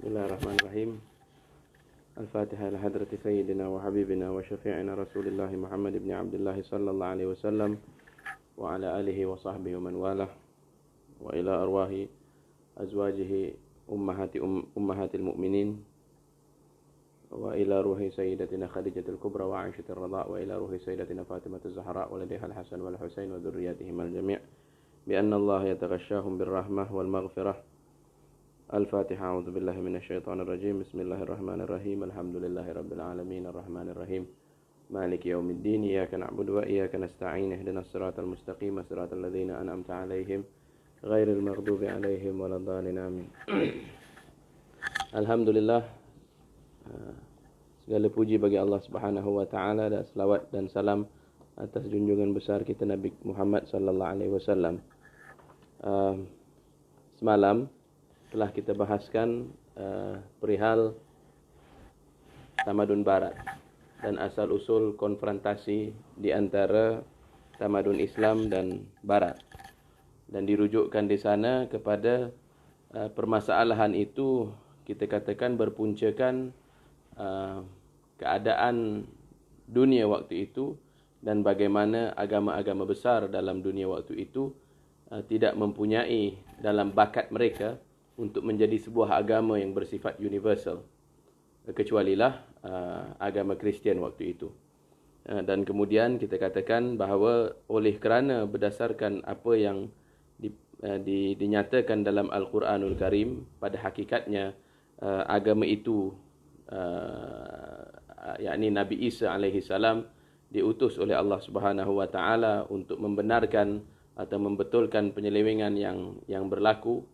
Bismillahirrahmanirrahim. Al-Fatihah ila hadrati Sayyidina wa Habibina wa Syafi'ina Rasulullah Muhammad ibn Abdullah sallallahu alaihi wasallam wa ala alihi wa sahbihi wa man walah wa ila arwahi azwajihi ummahatil mu'minin wa ila ruhi Sayyidatina Khadijatul Kubra wa Aishatul Radha wa ila ruhi Sayyidatina Fatimatul Zahra wa ladaiha al-Hasan wal Husain wa dhurriyyatihim al-jami' bi anna Allah yataghashshahum birrahmah wal maghfirah. Al-Fatihah. A'udzu billahi minasy syaithanir rajim. Bismillahirrahmanirrahim. Alhamdulillahi rabbil alamin arrahmanir rahim. Maliki yaumiddin. Iyyaka na'budu wa iyyaka nasta'in. Ihdinas siratal mustaqim, siratal ladzina an'amta 'alaihim ghairil maghdubi 'alaihim waladdallin. Amin. Alhamdulillah. Segala puji bagi Allah Subhanahu wa taala, dan selawat dan salam atas junjungan besar kita Nabi Muhammad sallallahu alaihi wasallam. Semalam telah kita bahaskan perihal tamadun barat dan asal-usul konfrontasi di antara tamadun Islam dan barat, dan dirujukkan di sana kepada permasalahan itu kita katakan berpuncakan keadaan dunia waktu itu dan bagaimana agama-agama besar dalam dunia waktu itu tidak mempunyai dalam bakat mereka untuk menjadi sebuah agama yang bersifat universal, kecualilah agama Kristian waktu itu. Dan kemudian kita katakan bahawa oleh kerana berdasarkan apa yang dinyatakan dalam Al-Quranul Karim, pada hakikatnya agama itu yakni Nabi Isa alaihi salam diutus oleh Allah Subhanahu wa taala untuk membenarkan atau membetulkan penyelewengan yang berlaku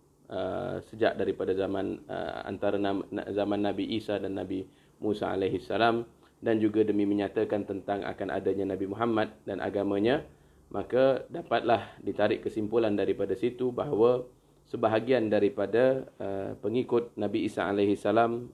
sejak daripada zaman antara zaman Nabi Isa dan Nabi Musa alaihi salam, dan juga demi menyatakan tentang akan adanya Nabi Muhammad dan agamanya. Maka dapatlah ditarik kesimpulan daripada situ bahawa sebahagian daripada pengikut Nabi Isa alaihi salam,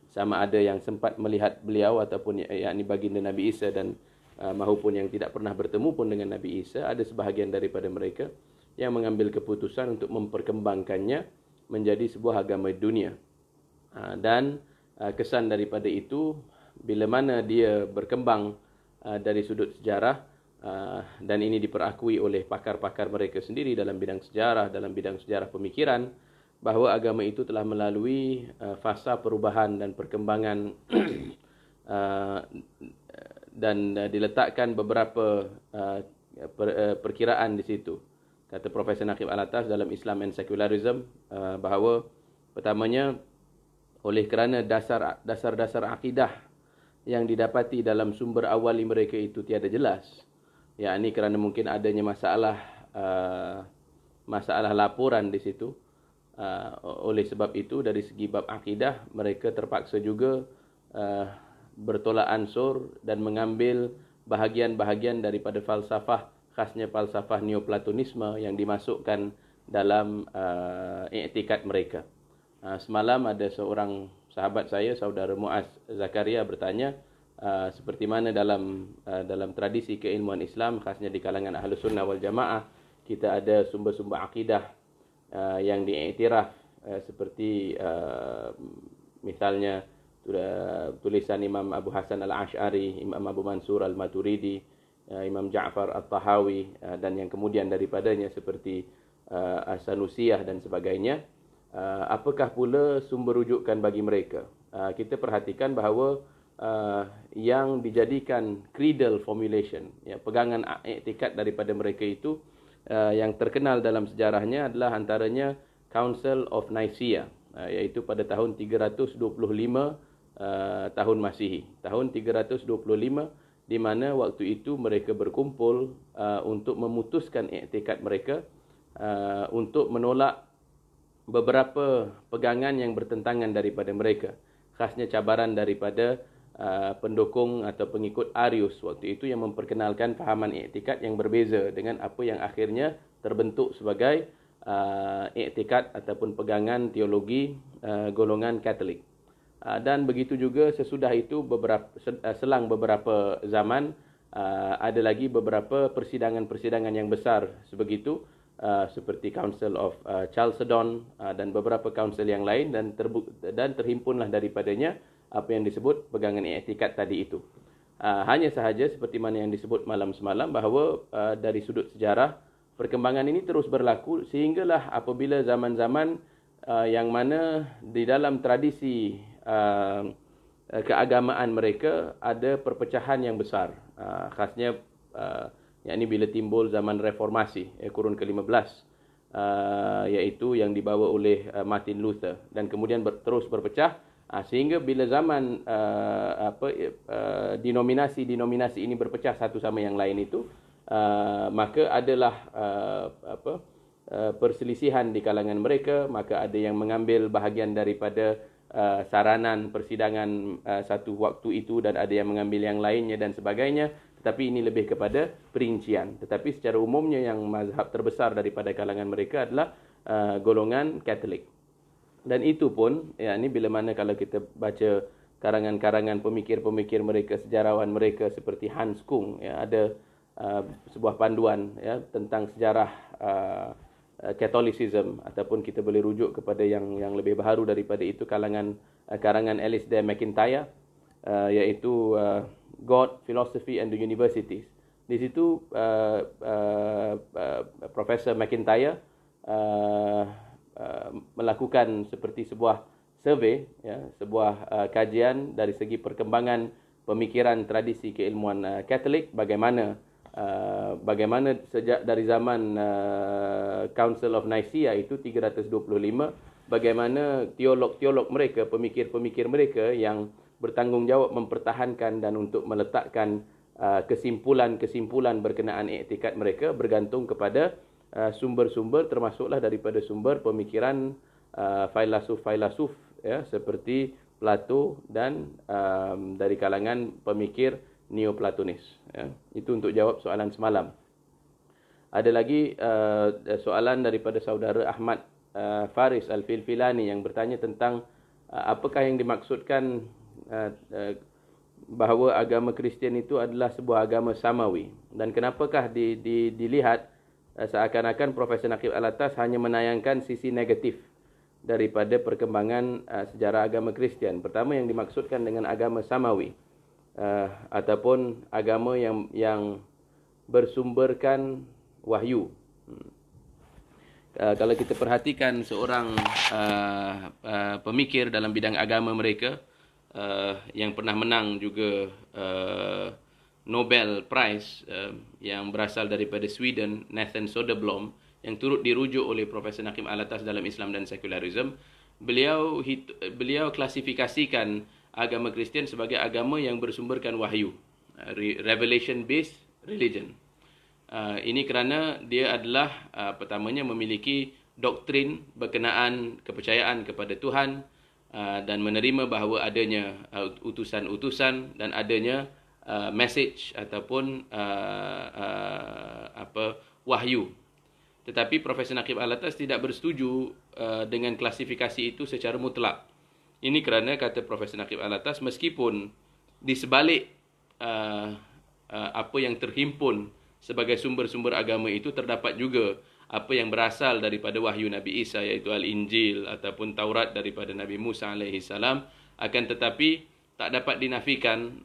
sama ada yang sempat melihat beliau ataupun yakni baginda Nabi Isa, dan maupun yang tidak pernah bertemu pun dengan Nabi Isa, ada sebahagian daripada mereka yang mengambil keputusan untuk memperkembangkannya menjadi sebuah agama dunia. Dan kesan daripada itu, bila mana dia berkembang dari sudut sejarah, dan ini diperakui oleh pakar-pakar mereka sendiri dalam bidang sejarah, dalam bidang sejarah pemikiran, bahawa agama itu telah melalui fasa perubahan dan perkembangan dan diletakkan beberapa perkiraan di situ. Kata Profesor Naqib Alatas dalam Islam and Secularism, bahawa pertamanya oleh kerana dasar-dasar akidah yang didapati dalam sumber awali mereka itu tiada jelas, yakni kerana mungkin adanya masalah laporan di situ. Oleh sebab itu, dari segi bab akidah mereka terpaksa juga bertolak ansur dan mengambil bahagian-bahagian daripada falsafah, khasnya falsafah Neoplatonisme yang dimasukkan dalam i'tikad mereka. Semalam ada seorang sahabat saya, saudara Muaz Zakaria, bertanya seperti mana dalam tradisi keilmuan Islam, khasnya di kalangan Ahlus Sunnah wal Jamaah, kita ada sumber-sumber akidah yang diiktiraf, seperti misalnya tulisan Imam Abu Hasan Al-Ash'ari, Imam Abu Mansur Al-Maturidi, Imam Ja'far At-Tahawi, dan yang kemudian daripadanya seperti As-Sanusiyah dan sebagainya. Apakah pula sumber rujukan bagi mereka? Kita perhatikan bahawa yang dijadikan creedal formulation, pegangan i'tikad daripada mereka itu, yang terkenal dalam sejarahnya adalah antaranya Council of Nicaea, iaitu pada tahun 325 tahun Masihi. Tahun 325, di mana waktu itu mereka berkumpul untuk memutuskan i'tikad mereka, untuk menolak beberapa pegangan yang bertentangan daripada mereka, khasnya cabaran daripada pendukung atau pengikut Arius waktu itu, yang memperkenalkan fahaman i'tikad yang berbeza dengan apa yang akhirnya terbentuk sebagai i'tikad ataupun pegangan teologi golongan Katolik. Dan begitu juga sesudah itu, selang beberapa zaman, ada lagi beberapa persidangan-persidangan yang besar sebegitu, seperti Council of Chalcedon dan beberapa council yang lain, dan terhimpunlah daripadanya apa yang disebut pegangan i'tikad tadi itu. Hanya sahaja seperti mana yang disebut malam semalam, bahawa dari sudut sejarah perkembangan ini terus berlaku sehinggalah apabila zaman-zaman yang mana di dalam tradisi keagamaan mereka ada perpecahan yang besar, khasnya yakni bila timbul zaman reformasi kurun ke-15, iaitu yang dibawa oleh Martin Luther, dan kemudian terus berpecah sehingga bila zaman denominasi ini berpecah satu sama yang lain itu, maka adalah perselisihan di kalangan mereka. Maka ada yang mengambil bahagian daripada saranan persidangan satu waktu itu, dan ada yang mengambil yang lainnya dan sebagainya. Tetapi ini lebih kepada perincian. Tetapi secara umumnya yang mazhab terbesar daripada kalangan mereka adalah golongan Katolik. Dan itu pun, ini bila mana kalau kita baca karangan-karangan pemikir-pemikir mereka, sejarawan mereka seperti Hans Kung, ada sebuah panduan tentang sejarah Catholicism, ataupun kita boleh rujuk kepada yang lebih baru daripada itu, karangan Alasdair MacIntyre, iaitu God, Philosophy and the Universities. Di situ Profesor MacIntyre melakukan seperti sebuah survey, sebuah kajian dari segi perkembangan pemikiran tradisi keilmuan Katolik, bagaimana sejak dari zaman Council of Nicaea itu 325, bagaimana teolog-teolog mereka, pemikir-pemikir mereka yang bertanggungjawab mempertahankan dan untuk meletakkan kesimpulan-kesimpulan berkenaan i'tikad mereka bergantung kepada sumber-sumber, termasuklah daripada sumber pemikiran filsuf-filsuf seperti Plato dan dari kalangan pemikir Neoplatonis. Itu untuk jawab soalan semalam. Ada lagi soalan daripada saudara Ahmad Faris Al-Filfilani yang bertanya tentang apakah yang dimaksudkan bahawa agama Kristian itu adalah sebuah agama samawi, dan kenapakah dilihat seakan-akan Profesor Naqib Alatas hanya menayangkan sisi negatif daripada perkembangan sejarah agama Kristian. Pertama, yang dimaksudkan dengan agama samawi ataupun agama yang bersumberkan wahyu. Kalau kita perhatikan seorang pemikir dalam bidang agama mereka, yang pernah menang juga Nobel Prize, yang berasal daripada Sweden, Nathan Soderblom, yang turut dirujuk oleh Profesor Naqib Alatas dalam Islam dan Secularism. Beliau klasifikasikan agama Kristian sebagai agama yang bersumberkan wahyu, revelation based religion. Ini kerana dia adalah pertamanya memiliki doktrin berkenaan kepercayaan kepada Tuhan, dan menerima bahawa adanya utusan-utusan dan adanya message ataupun wahyu. Tetapi Profesor Naqib Alatas tidak bersetuju dengan klasifikasi itu secara mutlak. Ini kerana, kata Profesor Naqib Alatas, meskipun di sebalik apa yang terhimpun sebagai sumber-sumber agama itu terdapat juga apa yang berasal daripada wahyu Nabi Isa, iaitu Al-Injil ataupun Taurat daripada Nabi Musa AS, akan tetapi tak dapat dinafikan,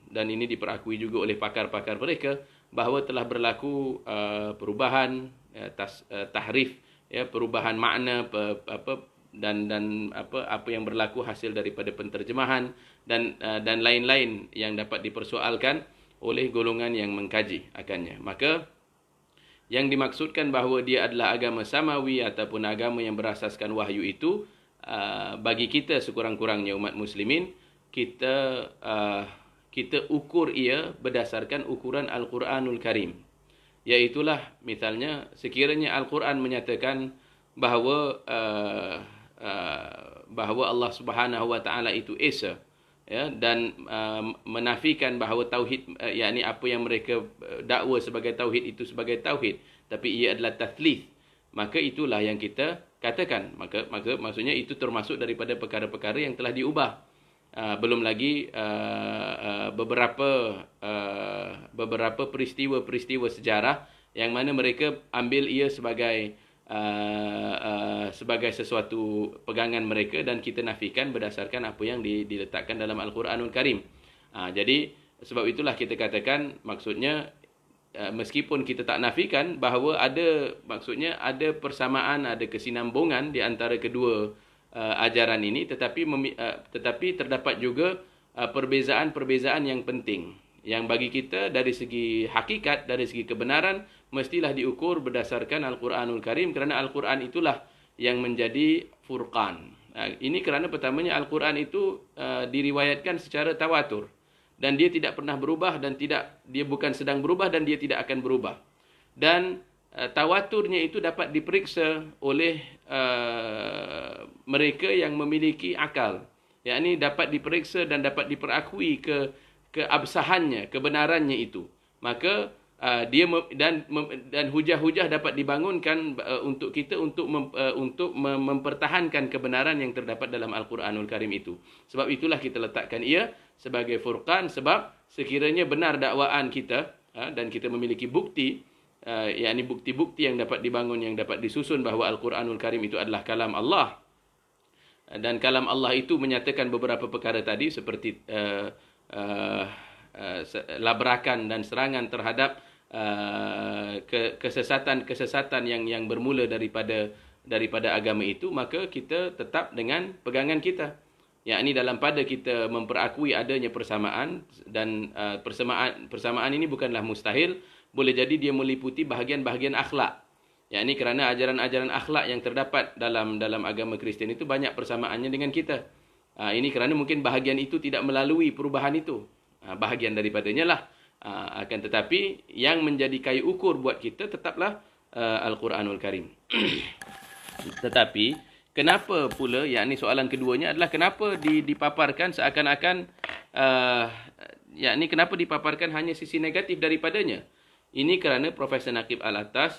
dan ini diperakui juga oleh pakar-pakar mereka, bahawa telah berlaku perubahan, tahrif, perubahan makna, dan apa yang berlaku hasil daripada penterjemahan dan lain-lain yang dapat dipersoalkan oleh golongan yang mengkaji akannya. Maka yang dimaksudkan bahawa dia adalah agama samawi ataupun agama yang berasaskan wahyu itu, bagi kita sekurang-kurangnya umat muslimin, kita ukur ia berdasarkan ukuran Al-Quranul Karim. Iaitulah, misalnya, sekiranya Al-Quran menyatakan bahawa Allah Subhanahu Wa Taala itu Esa, dan menafikan bahawa tauhid, yakni apa yang mereka dakwa sebagai tauhid itu sebagai tauhid, tapi ia adalah tathlith, maka itulah yang kita katakan. Maka maksudnya itu termasuk daripada perkara-perkara yang telah diubah. Belum lagi beberapa peristiwa-peristiwa sejarah yang mana mereka ambil ia sebagai sesuatu pegangan mereka, dan kita nafikan berdasarkan apa yang diletakkan dalam Al-Quranul Karim. Jadi sebab itulah kita katakan, maksudnya meskipun kita tak nafikan bahawa maksudnya ada persamaan, ada kesinambungan di antara kedua ajaran ini, tetapi terdapat juga perbezaan-perbezaan yang penting, yang bagi kita dari segi hakikat, dari segi kebenaran, mestilah diukur berdasarkan Al-Quranul Karim, kerana Al-Quran itulah yang menjadi furqan. Ini kerana pertamanya Al-Quran itu diriwayatkan secara tawatur, dan dia tidak pernah berubah, dan dia bukan sedang berubah, dan dia tidak akan berubah. Dan tawaturnya itu dapat diperiksa oleh mereka yang memiliki akal. Yakni dapat diperiksa dan dapat diperakui keabsahannya, kebenarannya itu. Maka dan hujah-hujah dapat dibangunkan untuk kita untuk mempertahankan kebenaran yang terdapat dalam Al-Quranul Karim itu. Sebab itulah kita letakkan ia sebagai furqan, sebab sekiranya benar dakwaan kita dan kita memiliki bukti, yakni bukti-bukti yang dapat dibangun, yang dapat disusun bahawa Al-Quranul Karim itu adalah kalam Allah, dan kalam Allah itu menyatakan beberapa perkara tadi, seperti labrakan dan serangan terhadap kesesatan yang bermula daripada agama itu, maka kita tetap dengan pegangan kita, yakni dalam pada kita memperakui adanya persamaan, dan persamaan ini bukanlah mustahil, boleh jadi dia meliputi bahagian-bahagian akhlak. Yakni kerana ajaran-ajaran akhlak yang terdapat dalam agama Kristian itu banyak persamaannya dengan kita. Ini kerana mungkin bahagian itu tidak melalui perubahan itu. Bahagian daripadanya lah. Akan tetapi yang menjadi kayu ukur buat kita tetaplah Al-Quranul Karim. Tetapi kenapa pula, yakni soalan keduanya adalah kenapa dipaparkan seakan-akan yakni kenapa dipaparkan hanya sisi negatif daripadanya. Ini kerana Profesor Naqib Alatas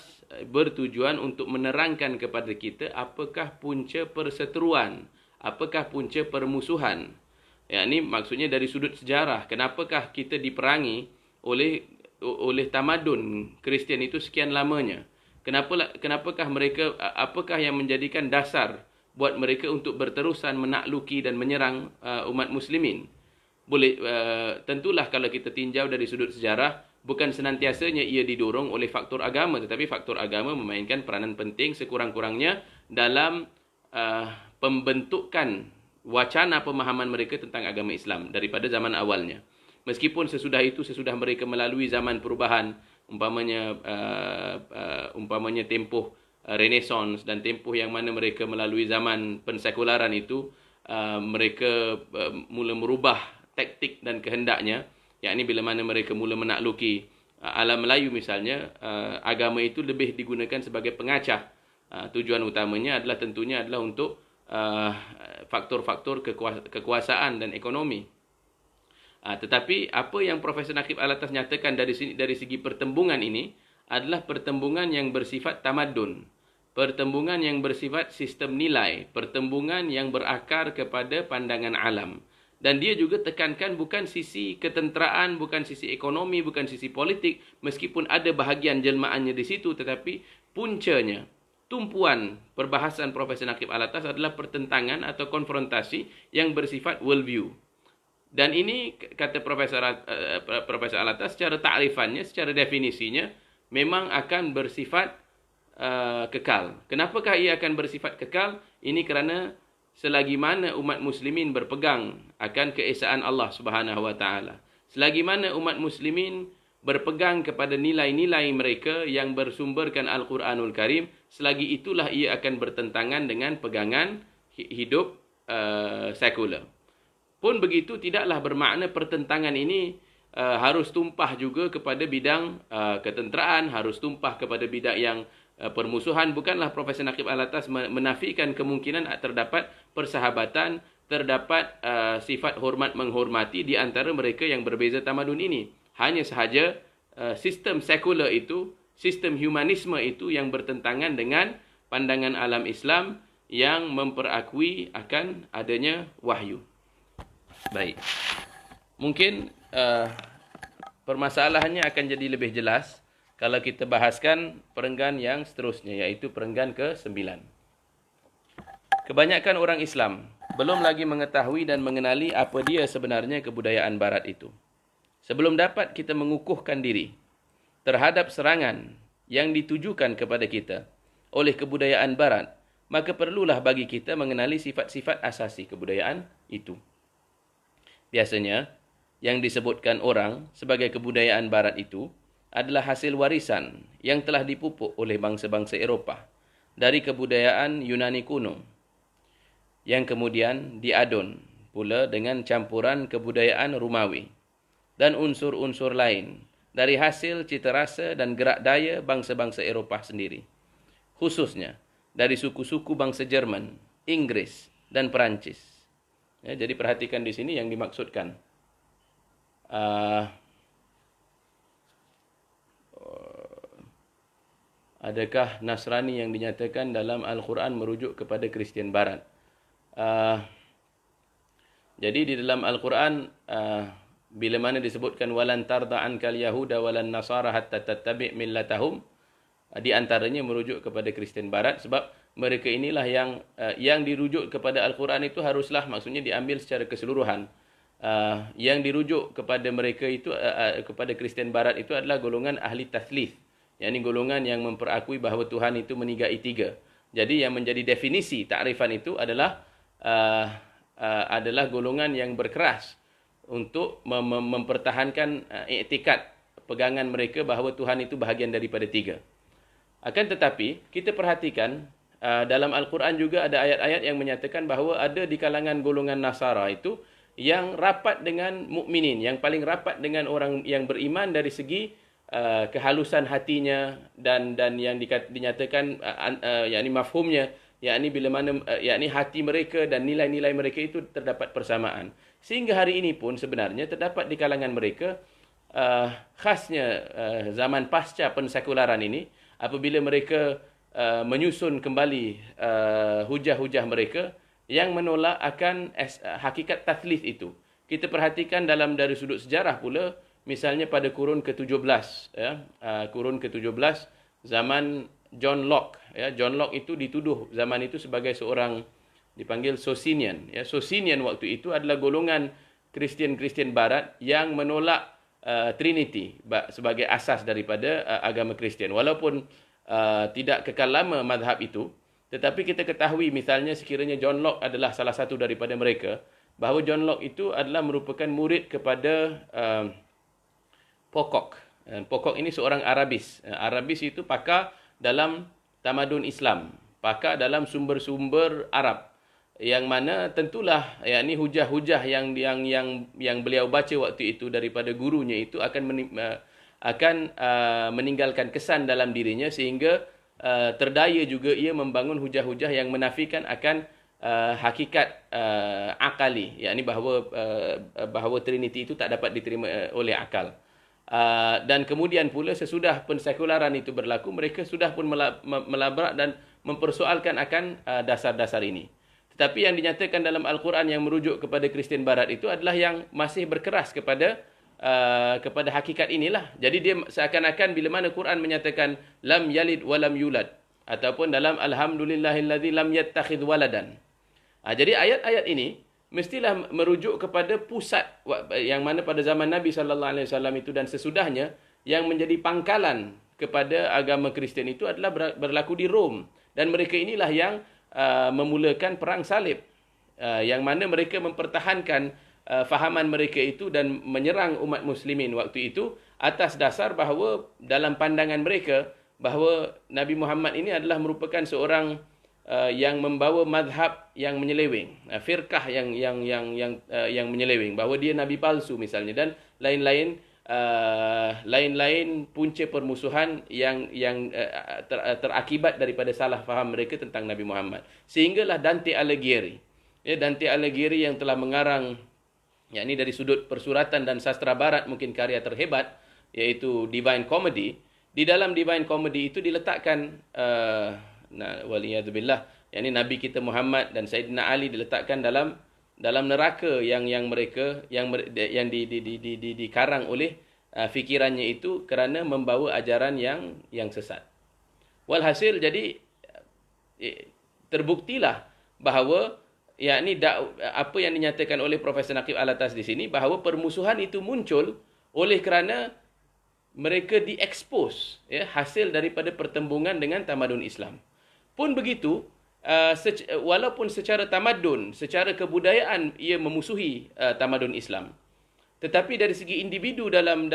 bertujuan untuk menerangkan kepada kita apakah punca perseteruan, apakah punca permusuhan. Yakni maksudnya dari sudut sejarah, kenapakah kita diperangi oleh tamadun Kristian itu sekian lamanya? Kenapakah mereka, apakah yang menjadikan dasar buat mereka untuk berterusan menakluki dan menyerang umat muslimin? Tentulah kalau kita tinjau dari sudut sejarah, bukan senantiasanya ia didorong oleh faktor agama, tetapi faktor agama memainkan peranan penting sekurang-kurangnya dalam pembentukan wacana pemahaman mereka tentang agama Islam daripada zaman awalnya. Meskipun sesudah mereka melalui zaman perubahan, umpamanya tempoh Renaissance dan tempoh yang mana mereka melalui zaman pensekularan itu, mereka mula merubah taktik dan kehendaknya, yakni bila mana mereka mula menakluki alam Melayu misalnya, agama itu lebih digunakan sebagai pengacah. Tujuan utamanya tentunya adalah untuk faktor-faktor kekuasaan dan ekonomi. Tetapi apa yang Profesor Naqib Alatas nyatakan dari segi pertembungan ini adalah pertembungan yang bersifat tamadun, pertembungan yang bersifat sistem nilai, pertembungan yang berakar kepada pandangan alam. Dan dia juga tekankan bukan sisi ketenteraan, bukan sisi ekonomi, bukan sisi politik, meskipun ada bahagian jelmaannya di situ, tetapi puncanya, tumpuan perbahasan Profesor Naqib Alatas adalah pertentangan atau konfrontasi yang bersifat worldview. Dan ini, kata Profesor Alatas, secara ta'rifannya, secara definisinya, memang akan bersifat kekal. Kenapakah ia akan bersifat kekal? Ini kerana selagi mana umat muslimin berpegang akan keesaan Allah Subhanahu wa taala, selagi mana umat muslimin berpegang kepada nilai-nilai mereka yang bersumberkan Al-Quranul Karim, selagi itulah ia akan bertentangan dengan pegangan hidup sekular. Pun begitu, tidaklah bermakna pertentangan ini harus tumpah juga kepada bidang ketenteraan, harus tumpah kepada bidang yang permusuhan. Bukanlah Profesor Naqib Alatas menafikan kemungkinan terdapat persahabatan, terdapat sifat hormat menghormati di antara mereka yang berbeza tamadun ini. Hanya sahaja sistem sekular itu, sistem humanisme itu yang bertentangan dengan pandangan alam Islam yang memperakui akan adanya wahyu. Baik. Mungkin permasalahannya akan jadi lebih jelas kalau kita bahaskan perenggan yang seterusnya, iaitu perenggan ke-9. Kebanyakan orang Islam belum lagi mengetahui dan mengenali apa dia sebenarnya kebudayaan Barat itu. Sebelum dapat kita mengukuhkan diri terhadap serangan yang ditujukan kepada kita oleh kebudayaan Barat, maka perlulah bagi kita mengenali sifat-sifat asasi kebudayaan itu. Biasanya, yang disebutkan orang sebagai kebudayaan Barat itu adalah hasil warisan yang telah dipupuk oleh bangsa-bangsa Eropah dari kebudayaan Yunani kuno, yang kemudian diadun pula dengan campuran kebudayaan Romawi dan unsur-unsur lain dari hasil cita rasa dan gerak daya bangsa-bangsa Eropah sendiri, khususnya dari suku-suku bangsa Jerman, Inggris, dan Perancis. Ya, jadi perhatikan di sini yang dimaksudkan. Adakah Nasrani yang dinyatakan dalam Al-Quran merujuk kepada Kristian Barat? Jadi di dalam Al-Quran, bila mana disebutkan walan tarda ankal yahuda walan nasara hatta tattabi' millatahum, di antaranya merujuk kepada Kristian Barat, sebab mereka inilah yang dirujuk kepada Al-Quran itu haruslah maksudnya diambil secara keseluruhan. Yang dirujuk kepada mereka itu, kepada Kristian Barat itu adalah golongan ahli tathlith, yakni golongan yang memperakui bahawa Tuhan itu menigai tiga. Jadi yang menjadi definisi takrifan itu adalah golongan yang berkeras untuk mempertahankan iktikad pegangan mereka bahawa Tuhan itu bahagian daripada tiga. Akan tetapi, kita perhatikan dalam Al-Quran juga ada ayat-ayat yang menyatakan bahawa ada di kalangan golongan Nasara itu yang rapat dengan mukminin, yang paling rapat dengan orang yang beriman dari segi kehalusan hatinya dan yang dinyatakan yakni mafhumnya, yakni bila mana yakni hati mereka dan nilai-nilai mereka itu terdapat persamaan. Sehingga hari ini pun sebenarnya terdapat di kalangan mereka khasnya zaman pasca pensekularan ini, apabila mereka menyusun kembali hujah-hujah mereka yang menolak akan hakikat tathlith itu. Kita perhatikan dari sudut sejarah pula, misalnya pada kurun ke-17, kurun ke-17 zaman John Locke. John Locke itu dituduh zaman itu sebagai seorang dipanggil Socinian. Socinian waktu itu adalah golongan Kristian Barat yang menolak Trinity sebagai asas daripada agama Kristian. Walaupun tidak kekal lama mazhab itu, tetapi kita ketahui misalnya sekiranya John Locke adalah salah satu daripada mereka, bahawa John Locke itu adalah merupakan murid kepada Pocock. Pocock ini seorang Arabis. Arabis itu pakar dalam tamadun Islam, pakar dalam sumber-sumber Arab, yang mana tentulah yakni hujah-hujah yang beliau baca waktu itu daripada gurunya itu akan meninggalkan kesan dalam dirinya, sehingga terdaya juga ia membangun hujah-hujah yang menafikan akan hakikat akali, yakni bahawa Trinity itu tak dapat diterima oleh akal. Dan kemudian pula sesudah pensekularan itu berlaku, mereka sudah pun melabrak dan mempersoalkan akan dasar-dasar ini. Tetapi yang dinyatakan dalam Al-Quran yang merujuk kepada Kristian Barat itu adalah yang masih berkeras kepada hakikat inilah. Jadi dia seakan-akan bila mana Quran menyatakan lam yalid wa lam yulad, ataupun dalam alhamdulillahillazi lam yattakhidh waladan. Jadi ayat-ayat ini mestilah merujuk kepada pusat yang mana pada zaman Nabi sallallahu alaihi wasallam itu dan sesudahnya, yang menjadi pangkalan kepada agama Kristian itu adalah berlaku di Rom, dan mereka inilah yang memulakan perang salib, yang mana mereka mempertahankan fahaman mereka itu dan menyerang umat muslimin waktu itu atas dasar bahawa dalam pandangan mereka bahawa Nabi Muhammad ini adalah merupakan seorang yang membawa mazhab yang menyeleweng, firqah yang menyeleweng, bahawa dia nabi palsu misalnya, dan lain-lain punca permusuhan yang terakibat daripada salah faham mereka tentang Nabi Muhammad. Sehinggalah Dante Alighieri, Dante Alighieri yang telah mengarang, yakni dari sudut persuratan dan sastra barat mungkin karya terhebat, iaitu Divine Comedy. Di dalam Divine Comedy itu diletakkan waliyadzubillah, yakni Nabi kita Muhammad dan Sayyidina Ali diletakkan dalam neraka yang dikarang oleh fikirannya itu kerana membawa ajaran yang sesat. Walhasil jadi terbuktilah bahawa yakni apa yang dinyatakan oleh Profesor Naqib Alatas di sini, bahawa permusuhan itu muncul oleh kerana mereka diekspos, ya, hasil daripada pertembungan dengan tamadun Islam. Pun begitu, walaupun secara tamadun, secara kebudayaan ia memusuhi tamadun Islam, tetapi dari segi individu dalam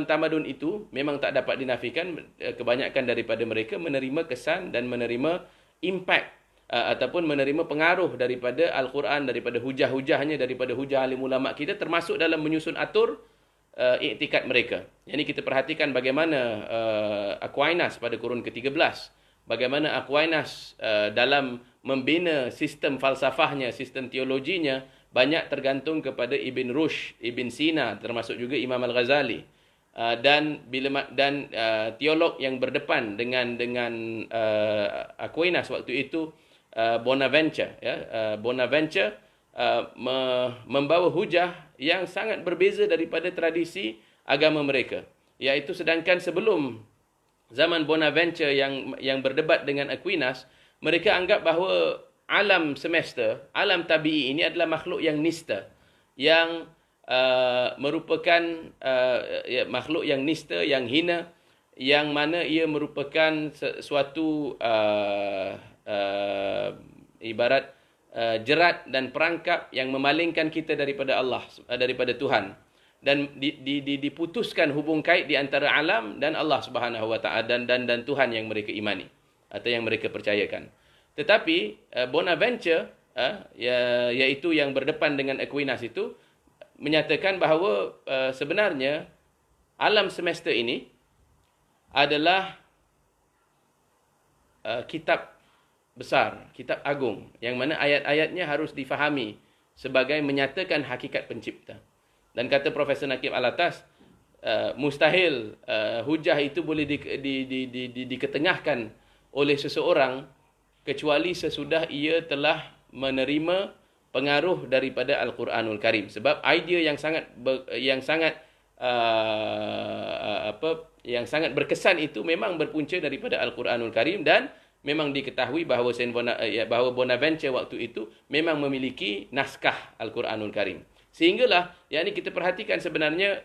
tamadun itu memang tak dapat dinafikan kebanyakan daripada mereka menerima kesan dan menerima impact ataupun menerima pengaruh daripada Al-Quran, daripada hujah-hujahnya, daripada hujah alim ulama kita, termasuk dalam menyusun atur iktikad mereka. Jadi kita perhatikan bagaimana Aquinas pada kurun ke-13, bagaimana Aquinas dalam membina sistem falsafahnya, sistem teologinya, banyak tergantung kepada Ibn Rushd, Ibn Sina, termasuk juga Imam Al-Ghazali. Dan teolog yang berdepan dengan Aquinas waktu itu, Bonaventure, ya, Bonaventure membawa hujah yang sangat berbeza daripada tradisi agama mereka. Iaitu sedangkan sebelum zaman Bonaventure yang berdebat dengan Aquinas, mereka anggap bahawa alam semesta, alam tabi'i ini adalah makhluk yang nista, yang merupakan makhluk yang nista, yang hina, yang mana ia merupakan suatu ibarat jerat dan perangkap yang memalingkan kita daripada Allah, daripada Tuhan, dan diputuskan hubung kait di antara alam dan Allah Subhanahu wa taala, dan Tuhan yang mereka imani atau yang mereka percayakan. Tetapi Bonaventure, iaitu yang berdepan dengan Aquinas itu, menyatakan bahawa sebenarnya alam semesta ini adalah kitab besar, kitab agung, yang mana ayat-ayatnya harus difahami sebagai menyatakan hakikat pencipta. Dan kata Profesor Naqib Alatas, mustahil hujah itu boleh diketengahkan oleh seseorang kecuali sesudah ia telah menerima pengaruh daripada Al-Quranul Karim. Sebab idea yang sangat berkesan itu memang berpunca daripada Al-Quranul Karim, dan memang diketahui bahawa Bonaventure waktu itu memang memiliki naskah Al-Quranul Karim. Sehinggalah yakni kita perhatikan sebenarnya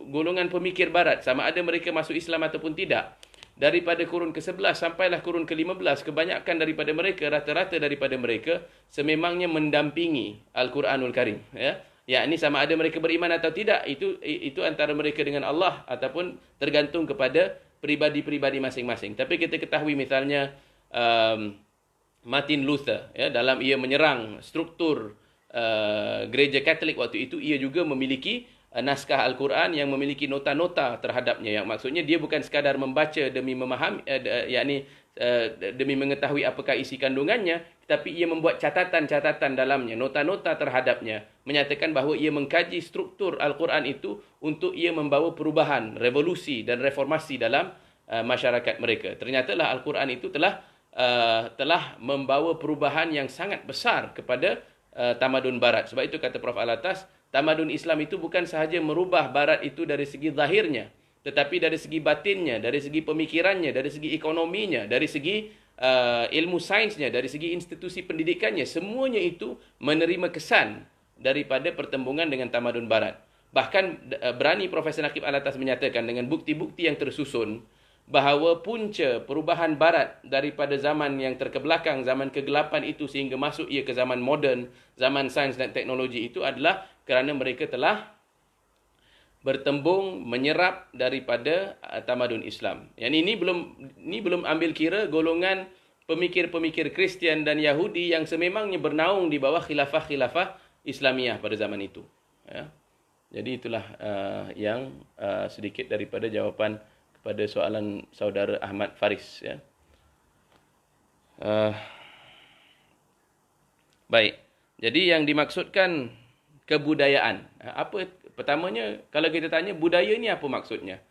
golongan pemikir barat, sama ada mereka masuk Islam ataupun tidak, daripada kurun ke-11 sampailah kurun ke-15, kebanyakan daripada mereka, rata-rata daripada mereka sememangnya mendampingi Al-Quranul Karim, ya. Yakni sama ada mereka beriman atau tidak, itu antara mereka dengan Allah ataupun tergantung kepada peribadi-peribadi masing-masing. Tapi kita ketahui misalnya Martin Luther, ya, dalam ia menyerang struktur gereja Katolik waktu itu, ia juga memiliki naskah Al-Quran yang memiliki nota-nota terhadapnya, yang maksudnya dia bukan sekadar membaca demi memahami, demi mengetahui apakah isi kandungannya, tetapi ia membuat catatan-catatan dalamnya, nota-nota terhadapnya, menyatakan bahawa ia mengkaji struktur Al-Quran itu untuk ia membawa perubahan, revolusi dan reformasi dalam masyarakat mereka. Ternyatalah Al-Quran itu telah membawa perubahan yang sangat besar kepada tamadun barat. Sebab itu kata Prof. Alatas, tamadun Islam itu bukan sahaja merubah barat itu dari segi zahirnya, tetapi dari segi batinnya, dari segi pemikirannya, dari segi ekonominya, dari segi ilmu sainsnya, dari segi institusi pendidikannya, semuanya itu menerima kesan daripada pertembungan dengan tamadun barat. Bahkan berani Profesor Naqib Alatas menyatakan dengan bukti-bukti yang tersusun bahawa punca perubahan barat daripada zaman yang terkebelakang, zaman kegelapan itu, sehingga masuk ia ke zaman moden, zaman sains dan teknologi itu adalah kerana mereka telah bertembung, menyerap daripada tamadun Islam. Yang ini belum ambil kira golongan pemikir-pemikir Kristian dan Yahudi yang sememangnya bernaung di bawah khilafah-khilafah Islamiyah pada zaman itu. Ya. Jadi itulah yang sedikit daripada jawapan pada soalan saudara Ahmad Faris, ya. Baik. Jadi yang dimaksudkan kebudayaan. Apa pertamanya, kalau kita tanya budaya ini apa maksudnya?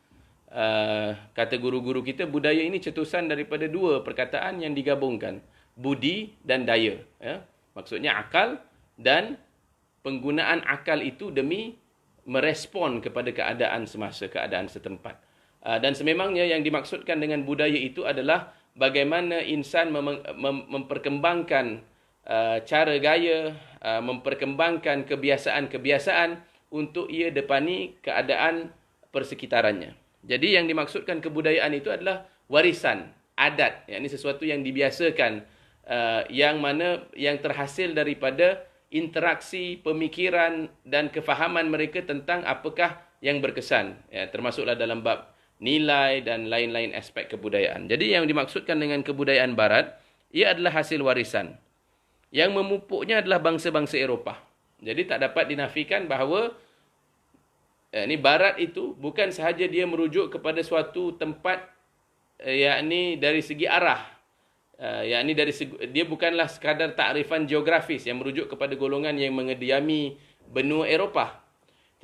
Kata guru-guru kita, budaya ini cetusan daripada dua perkataan yang digabungkan, budi dan daya, ya. Maksudnya akal dan penggunaan akal itu demi merespon kepada keadaan semasa, keadaan setempat. Dan sememangnya yang dimaksudkan dengan budaya itu adalah bagaimana insan memperkembangkan cara gaya, memperkembangkan kebiasaan-kebiasaan untuk ia depani keadaan persekitarannya. Jadi yang dimaksudkan kebudayaan itu adalah warisan, adat, yakni sesuatu yang dibiasakan, yang mana yang terhasil daripada interaksi, pemikiran dan kefahaman mereka tentang apakah yang berkesan, ya, termasuklah dalam bab nilai dan lain-lain aspek kebudayaan. Jadi yang dimaksudkan dengan kebudayaan barat, ia adalah hasil warisan. Yang memupuknya adalah bangsa-bangsa Eropah. Jadi tak dapat dinafikan bahawa ini barat itu bukan sahaja dia merujuk kepada suatu tempat, yakni dari segi arah, yakni dari segi, dia bukanlah sekadar takrifan geografis yang merujuk kepada golongan yang mengediami benua Eropah,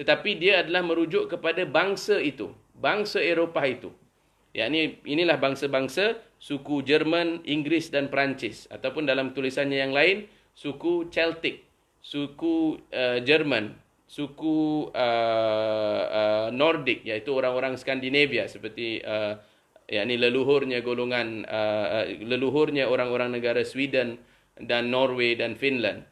tetapi dia adalah merujuk kepada bangsa itu, bangsa Eropah itu. Yakni inilah bangsa-bangsa suku Jerman, Inggeris dan Perancis, ataupun dalam tulisannya yang lain suku Celtic, suku Jerman, suku Nordik, iaitu orang-orang Skandinavia seperti yakni leluhurnya golongan leluhurnya orang-orang negara Sweden dan Norway dan Finland,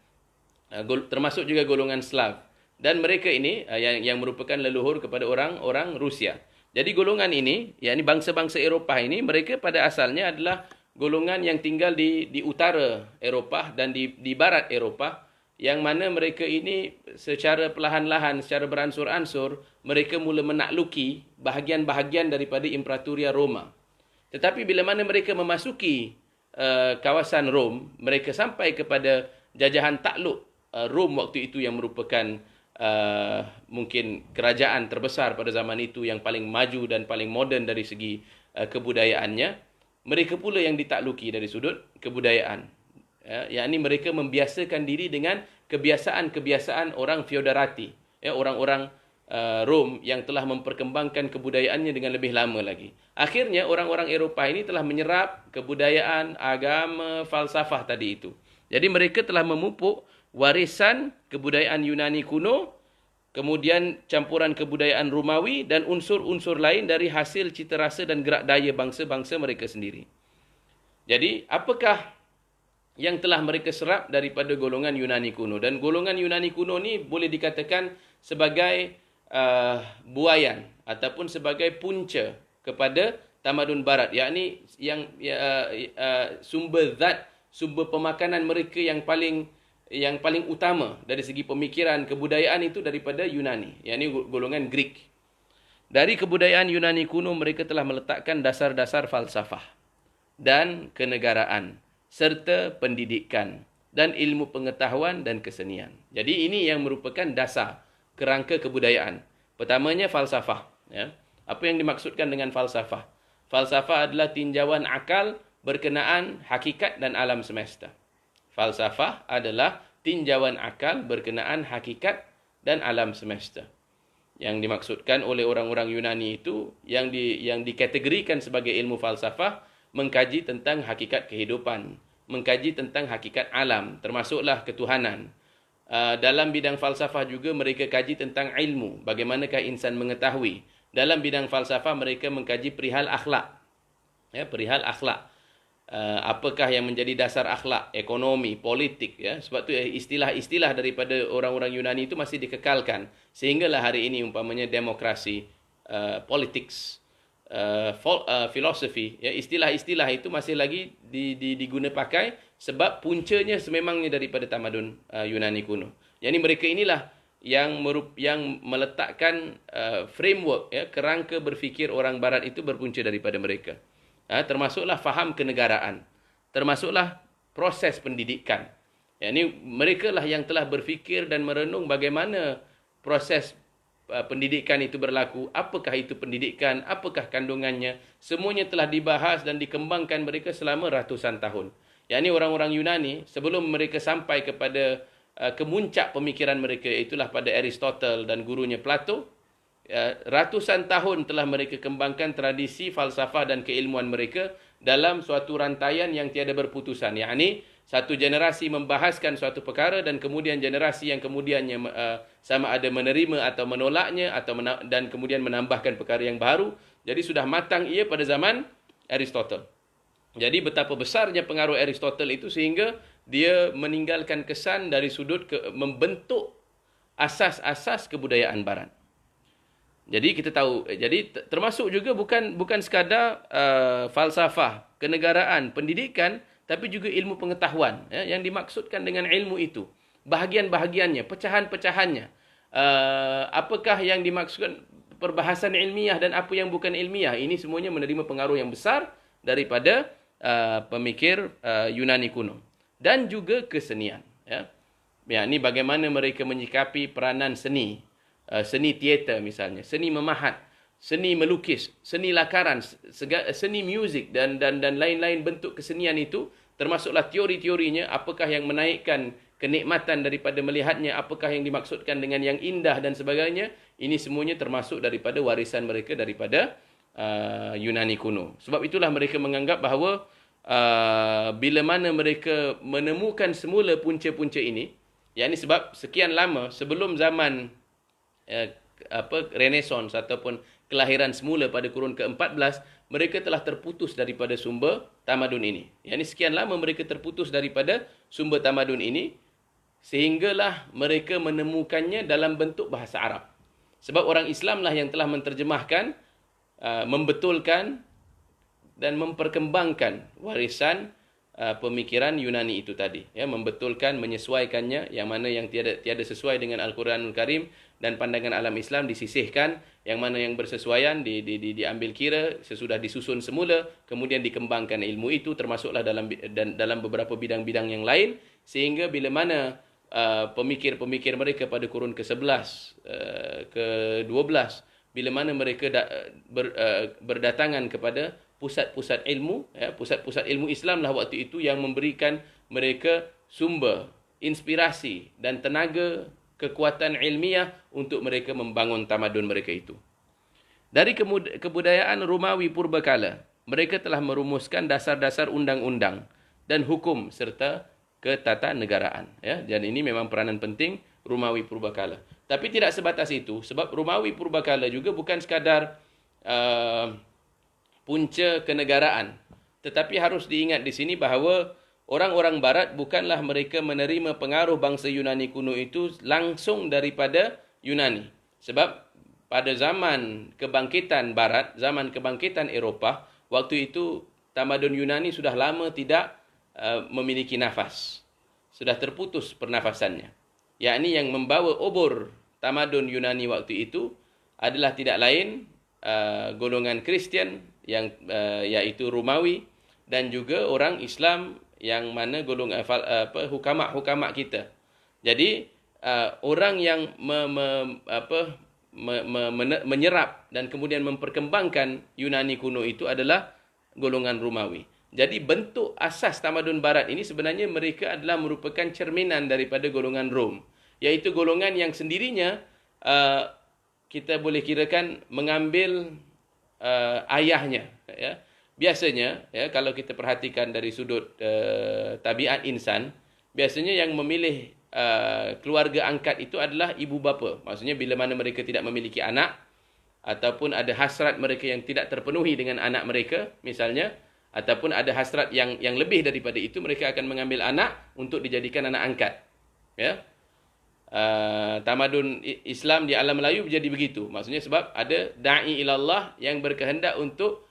termasuk juga golongan Slav, dan mereka ini yang merupakan leluhur kepada orang-orang Rusia. Jadi golongan ini, yakni bangsa-bangsa Eropah ini, mereka pada asalnya adalah golongan yang tinggal di utara Eropah dan di barat Eropah, yang mana mereka ini secara perlahan-lahan, secara beransur-ansur, mereka mula menakluki bahagian-bahagian daripada Imperatoria Roma. Tetapi bila mana mereka memasuki kawasan Rom, mereka sampai kepada jajahan takluk Rom waktu itu yang merupakan mungkin kerajaan terbesar pada zaman itu yang paling maju dan paling moden dari segi kebudayaannya. Mereka pula yang ditakluki dari sudut kebudayaan. Yakni mereka membiasakan diri dengan kebiasaan-kebiasaan orang feodalati, orang-orang Rom yang telah memperkembangkan kebudayaannya dengan lebih lama lagi. Akhirnya orang-orang Eropah ini telah menyerap kebudayaan, agama, falsafah tadi itu. Jadi mereka telah memupuk warisan kebudayaan Yunani kuno, kemudian campuran kebudayaan Romawi dan unsur-unsur lain dari hasil cita rasa dan gerak daya bangsa-bangsa mereka sendiri. Jadi apakah yang telah mereka serap daripada golongan Yunani kuno? Dan golongan Yunani kuno ni boleh dikatakan sebagai buayan ataupun sebagai punca kepada tamadun barat, yakni yang sumber zat, sumber pemakanan mereka yang paling utama dari segi pemikiran kebudayaan itu daripada Yunani, yakni golongan Greek. Dari kebudayaan Yunani kuno mereka telah meletakkan dasar-dasar falsafah dan kenegaraan serta pendidikan dan ilmu pengetahuan dan kesenian. Jadi ini yang merupakan dasar kerangka kebudayaan. Pertamanya falsafah, ya. Apa yang dimaksudkan dengan falsafah? Falsafah adalah tinjauan akal berkenaan hakikat dan alam semesta. Falsafah adalah tinjauan akal berkenaan hakikat dan alam semesta. Yang dimaksudkan oleh orang-orang Yunani itu yang dikategorikan sebagai ilmu falsafah, mengkaji tentang hakikat kehidupan, mengkaji tentang hakikat alam, termasuklah ketuhanan. Dalam bidang falsafah juga mereka kaji tentang ilmu, bagaimanakah insan mengetahui. Dalam bidang falsafah mereka mengkaji perihal akhlak. Ya, perihal akhlak. Apakah yang menjadi dasar akhlak, ekonomi, politik, ya. Sebab tu istilah-istilah daripada orang-orang Yunani itu masih dikekalkan sehinggalah hari ini, umpamanya demokrasi, politics, filosofi, ya, istilah-istilah itu masih lagi diguna pakai sebab puncanya sememangnya daripada tamadun Yunani kuno. Jadi mereka inilah yang meletakkan framework, ya, kerangka berfikir orang barat itu berpunca daripada mereka. Termasuklah faham kenegaraan, termasuklah proses pendidikan. Ini mereka lah yang telah berfikir dan merenung bagaimana proses pendidikan itu berlaku, apakah itu pendidikan, apakah kandungannya, semuanya telah dibahas dan dikembangkan mereka selama ratusan tahun. Yang ini orang-orang Yunani sebelum mereka sampai kepada kemuncak pemikiran mereka, itulah pada Aristotle dan gurunya Plato, ratusan tahun telah mereka kembangkan tradisi falsafah dan keilmuan mereka dalam suatu rantaian yang tiada berputusan. Yakni Satu generasi membahaskan suatu perkara dan kemudian generasi yang kemudiannya sama ada menerima atau menolaknya atau dan kemudian menambahkan perkara yang baru. Jadi sudah matang ia pada zaman Aristotle. Jadi betapa besarnya pengaruh Aristotle itu sehingga dia meninggalkan kesan dari sudut membentuk asas-asas kebudayaan barat. Jadi kita tahu, jadi termasuk juga bukan sekadar falsafah, kenegaraan, pendidikan, tapi juga ilmu pengetahuan, ya, yang dimaksudkan dengan ilmu itu. Bahagian-bahagiannya, pecahan-pecahannya. Apakah yang dimaksudkan perbahasan ilmiah dan apa yang bukan ilmiah. Ini semuanya menerima pengaruh yang besar daripada pemikir Yunani kuno. Dan juga kesenian. Ya. Ini bagaimana mereka menyikapi peranan seni. Seni teater misalnya, seni memahat, seni melukis, seni lakaran, seni muzik dan lain-lain bentuk kesenian itu, termasuklah teori-teorinya, apakah yang menaikkan kenikmatan daripada melihatnya, apakah yang dimaksudkan dengan yang indah dan sebagainya. Ini semuanya termasuk daripada warisan mereka daripada Yunani kuno. Sebab itulah mereka menganggap bahawa bila mana mereka menemukan semula punca-punca ini, yakni sebab sekian lama sebelum zaman Renaissance ataupun kelahiran semula pada kurun ke-14, mereka telah terputus daripada sumber tamadun ini. Yakni sekian lama mereka terputus daripada sumber tamadun ini, sehinggalah mereka menemukannya dalam bentuk bahasa Arab. Sebab orang Islamlah yang telah menterjemahkan, membetulkan dan memperkembangkan warisan pemikiran Yunani itu tadi, ya, membetulkan, menyesuaikannya, yang mana yang tiada sesuai dengan Al-Quranul Karim dan pandangan alam Islam disisihkan, yang mana yang bersesuaian diambil kira sesudah disusun semula, kemudian dikembangkan ilmu itu, termasuklah dalam beberapa bidang-bidang yang lain, sehingga bila mana pemikir-pemikir mereka pada kurun ke-11, ke-12, bila mana mereka berdatangan kepada pusat-pusat ilmu, ya, pusat-pusat ilmu Islam lah waktu itu yang memberikan mereka sumber, inspirasi dan tenaga, kekuatan ilmiah untuk mereka membangun tamadun mereka itu. Dari kebudayaan Romawi purbakala, mereka telah merumuskan dasar-dasar undang-undang dan hukum serta ketatanegaraan. Ya, dan ini memang peranan penting Romawi purbakala. Tapi tidak sebatas itu, sebab Romawi purbakala juga bukan sekadar punca kenegaraan. Tetapi harus diingat di sini bahawa orang-orang barat bukanlah mereka menerima pengaruh bangsa Yunani kuno itu langsung daripada Yunani. Sebab pada zaman kebangkitan barat, zaman kebangkitan Eropah, waktu itu tamadun Yunani sudah lama tidak memiliki nafas. Sudah terputus pernafasannya. Yakni yang membawa obor tamadun Yunani waktu itu adalah tidak lain golongan Kristian yang iaitu Romawi dan juga orang Islam yang mana golongan hukama kita. Jadi orang yang menyerap dan kemudian memperkembangkan Yunani kuno itu adalah golongan Romawi. Jadi bentuk asas tamadun barat ini sebenarnya mereka adalah merupakan cerminan daripada golongan Rom, iaitu golongan yang sendirinya kita boleh kirakan mengambil ayahnya, ya. Biasanya, ya, kalau kita perhatikan dari sudut tabiat insan, biasanya yang memilih keluarga angkat itu adalah ibu bapa. Maksudnya bila mana mereka tidak memiliki anak ataupun ada hasrat mereka yang tidak terpenuhi dengan anak mereka misalnya, ataupun ada hasrat yang lebih daripada itu, mereka akan mengambil anak untuk dijadikan anak angkat. Ya. Tamadun Islam di alam Melayu menjadi begitu. Maksudnya sebab ada da'i ilallah yang berkehendak untuk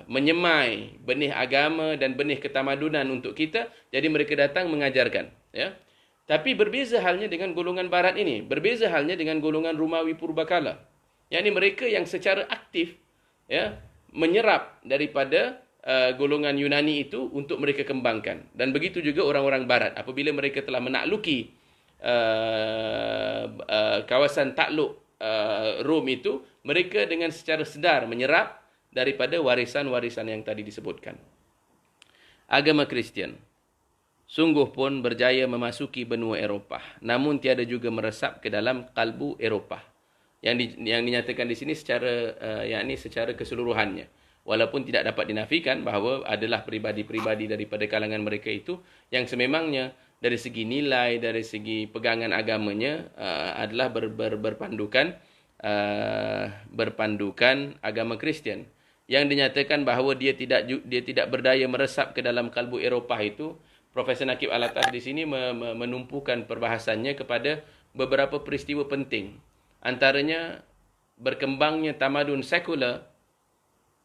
menyemai benih agama dan benih ketamadunan untuk kita. Jadi mereka datang mengajarkan. Ya. Tapi berbeza halnya dengan golongan barat ini. Berbeza halnya dengan golongan Romawi purbakala. Yakni mereka yang secara aktif, ya, menyerap daripada golongan Yunani itu untuk mereka kembangkan. Dan begitu juga orang-orang barat. Apabila mereka telah menakluki kawasan takluk Rom itu, mereka dengan secara sedar menyerap daripada warisan-warisan yang tadi disebutkan. Agama Kristian sungguh pun berjaya memasuki benua Eropah, namun tiada juga meresap ke dalam kalbu Eropah. Yang dinyatakan di sini secara secara keseluruhannya. walaupun tidak dapat dinafikan bahawa adalah peribadi-peribadi daripada kalangan mereka itu yang sememangnya dari segi nilai, dari segi pegangan agamanya adalah berpandukan agama Kristian. Yang dinyatakan bahawa dia tidak berdaya meresap ke dalam kalbu Eropah itu, Profesor Nakib Alatas di sini menumpukan perbahasannya kepada beberapa peristiwa penting. Antaranya berkembangnya tamadun sekular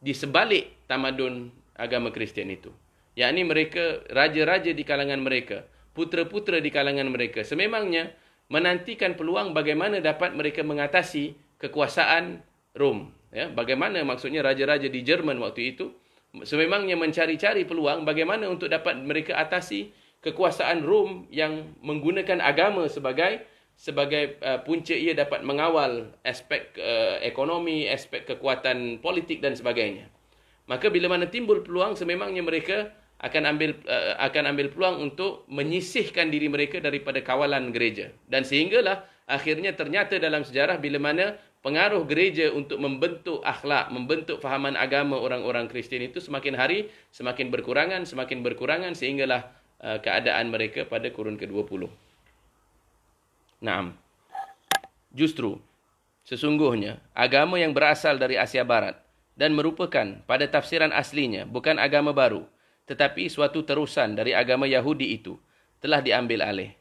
di sebalik tamadun agama Kristian itu. Yakni mereka, raja-raja di kalangan mereka, putera-putera di kalangan mereka, sememangnya menantikan peluang bagaimana dapat mereka mengatasi kekuasaan Rom. Ya, bagaimana maksudnya raja-raja di Jerman waktu itu sememangnya mencari-cari peluang bagaimana untuk dapat mereka atasi kekuasaan Rom yang menggunakan agama sebagai punca ia dapat mengawal aspek ekonomi, aspek kekuatan politik dan sebagainya. Maka bila mana timbul peluang, sememangnya mereka akan ambil peluang untuk menyisihkan diri mereka daripada kawalan gereja. Dan sehinggalah akhirnya ternyata dalam sejarah bila mana pengaruh gereja untuk membentuk akhlak, membentuk fahaman agama orang-orang Kristian itu semakin hari semakin berkurangan sehinggalah keadaan mereka pada kurun ke-20. Naam. Justru sesungguhnya agama yang berasal dari Asia Barat dan merupakan pada tafsiran aslinya bukan agama baru, tetapi suatu terusan dari agama Yahudi itu telah diambil alih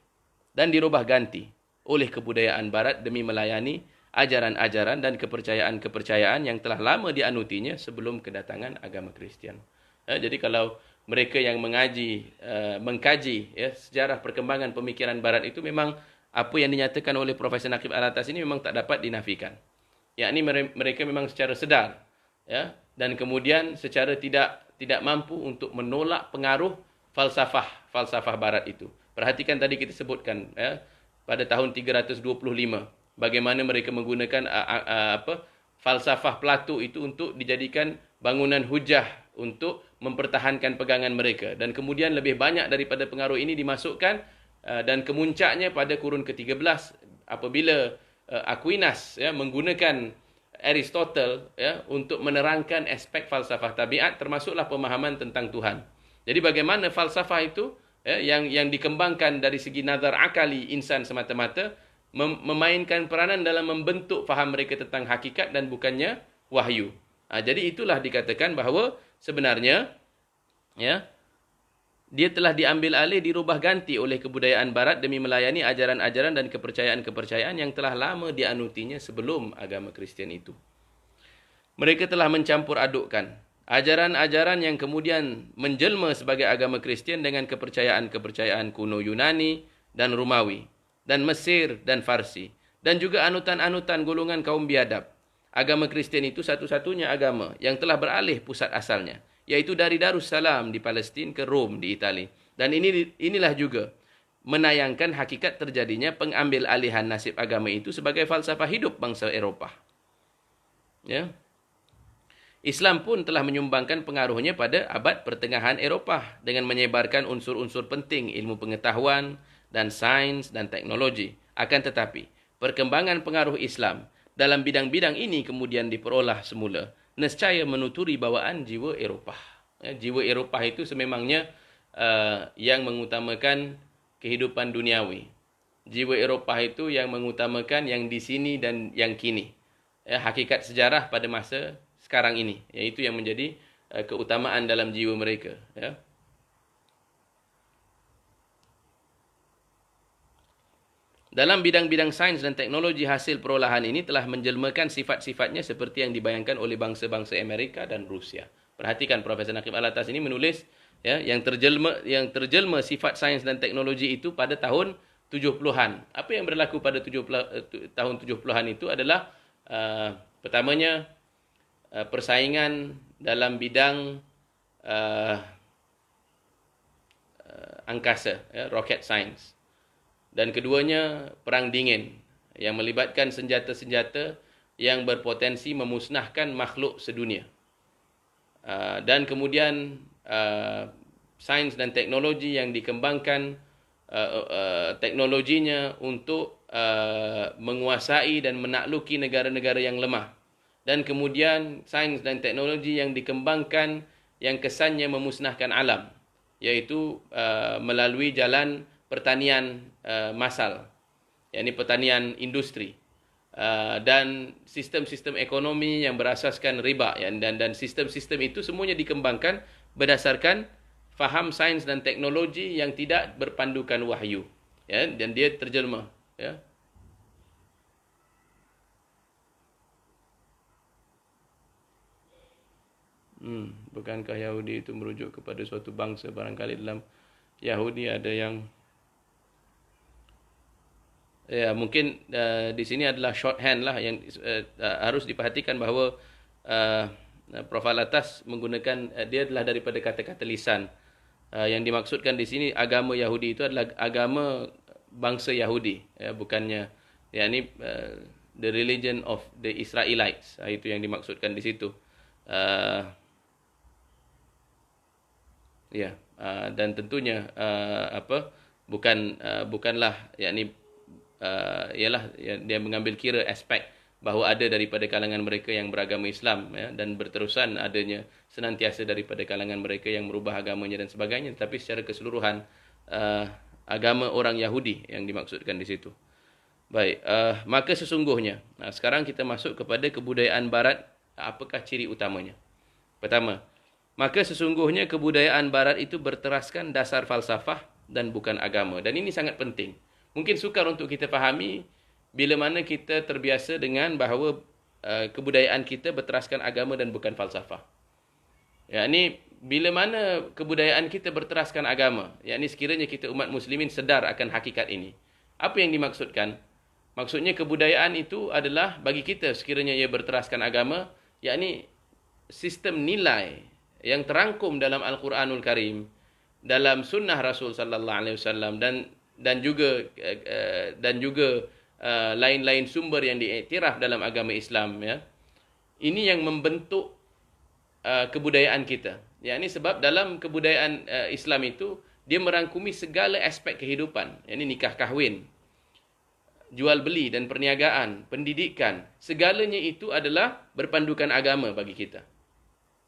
dan dirubah ganti oleh kebudayaan Barat demi melayani ajaran-ajaran dan kepercayaan-kepercayaan yang telah lama dianutinya sebelum kedatangan agama Kristian. Jadi kalau mereka yang mengkaji sejarah perkembangan pemikiran Barat itu, memang apa yang dinyatakan oleh Profesor Nakib Alatas ini memang tak dapat dinafikan. Yakni mereka memang secara sedar dan kemudian secara tidak mampu untuk menolak pengaruh falsafah Barat itu. Perhatikan tadi kita sebutkan pada tahun 325 bagaimana mereka menggunakan falsafah Plato itu untuk dijadikan bangunan hujah untuk mempertahankan pegangan mereka. Dan kemudian lebih banyak daripada pengaruh ini dimasukkan dan kemuncaknya pada kurun ke-13 apabila Aquinas menggunakan Aristotle untuk menerangkan aspek falsafah tabiat, termasuklah pemahaman tentang Tuhan. Jadi bagaimana falsafah itu yang dikembangkan dari segi nazar akali insan semata-mata memainkan peranan dalam membentuk faham mereka tentang hakikat dan bukannya wahyu. Jadi itulah dikatakan bahawa sebenarnya dia telah diambil alih, dirubah ganti oleh kebudayaan Barat demi melayani ajaran-ajaran dan kepercayaan-kepercayaan yang telah lama dianutinya sebelum agama Kristian itu. Mereka telah mencampur adukkan ajaran-ajaran yang kemudian menjelma sebagai agama Kristian dengan kepercayaan-kepercayaan kuno Yunani dan Romawi, dan Mesir dan Farsi, dan juga anutan-anutan golongan kaum biadab. Agama Kristian itu satu-satunya agama yang telah beralih pusat asalnya, iaitu dari Darussalam di Palestin ke Rom di Itali. Dan inilah juga menayangkan hakikat terjadinya pengambil alihan nasib agama itu sebagai falsafah hidup bangsa Eropah. Islam pun telah menyumbangkan pengaruhnya pada abad pertengahan Eropah dengan menyebarkan unsur-unsur penting ilmu pengetahuan dan sains dan teknologi. Akan tetapi, perkembangan pengaruh Islam dalam bidang-bidang ini kemudian diperolah semula nescaya menuturi bawaan jiwa Eropah. Jiwa Eropah itu sememangnya yang mengutamakan kehidupan duniawi. Jiwa Eropah itu yang mengutamakan yang di sini dan yang kini. Hakikat sejarah pada masa sekarang ini, iaitu yang menjadi keutamaan dalam jiwa mereka. Dalam bidang-bidang sains dan teknologi, hasil perolahan ini telah menjelmakan sifat-sifatnya seperti yang dibayangkan oleh bangsa-bangsa Amerika dan Rusia. Perhatikan Profesor Nakib Alatas ini menulis yang terjelma sifat sains dan teknologi itu pada tahun 70-an. Apa yang berlaku pada tahun 70-an itu adalah pertamanya persaingan dalam bidang angkasa, rocket science. Dan keduanya perang dingin yang melibatkan senjata-senjata yang berpotensi memusnahkan makhluk sedunia. Dan kemudian sains dan teknologi yang dikembangkan teknologinya untuk menguasai dan menakluki negara-negara yang lemah. dan kemudian sains dan teknologi yang dikembangkan yang kesannya memusnahkan alam, iaitu melalui jalan pertanian massal, yakni pertanian industri, dan sistem-sistem ekonomi yang berasaskan riba, dan sistem-sistem itu semuanya dikembangkan berdasarkan faham sains dan teknologi yang tidak berpandukan wahyu, ya, dan dia terjelma, ya. Bukankah Yahudi itu merujuk kepada suatu bangsa? Barangkali dalam Yahudi ada yang, ya, mungkin di sini adalah shorthand lah yang harus diperhatikan bahawa Prof. Alatas menggunakan, dia adalah daripada kata-kata lisan. Yang dimaksudkan di sini agama Yahudi itu adalah agama bangsa Yahudi, ya, bukannya yakni the religion of the Israelites. Itu yang dimaksudkan di situ. Ya, dan tentunya bukanlah yakni ialah dia mengambil kira aspek bahawa ada daripada kalangan mereka yang beragama Islam, ya, dan berterusan adanya senantiasa daripada kalangan mereka yang merubah agamanya dan sebagainya, tapi secara keseluruhan agama orang Yahudi yang dimaksudkan di situ. Baik, maka sesungguhnya sekarang kita masuk kepada kebudayaan barat. Apakah ciri utamanya? Pertama, maka sesungguhnya kebudayaan barat itu berteraskan dasar falsafah dan bukan agama. Dan ini sangat penting. Mungkin sukar untuk kita fahami bila mana kita terbiasa dengan bahawa kebudayaan kita berteraskan agama dan bukan falsafah. Yakni bila mana kebudayaan kita berteraskan agama, yakni sekiranya kita umat muslimin sedar akan hakikat ini. Apa yang dimaksudkan? Maksudnya kebudayaan itu adalah bagi kita sekiranya ia berteraskan agama, yakni sistem nilai yang terangkum dalam Al-Quranul Karim, dalam sunnah Rasul sallallahu alaihi wasallam, dan juga lain-lain sumber yang diiktiraf dalam agama Islam, ya. Ini yang membentuk kebudayaan kita. Yakni sebab dalam kebudayaan Islam itu dia merangkumi segala aspek kehidupan, yakni nikah kahwin, jual beli dan perniagaan, pendidikan, segalanya itu adalah berpandukan agama bagi kita.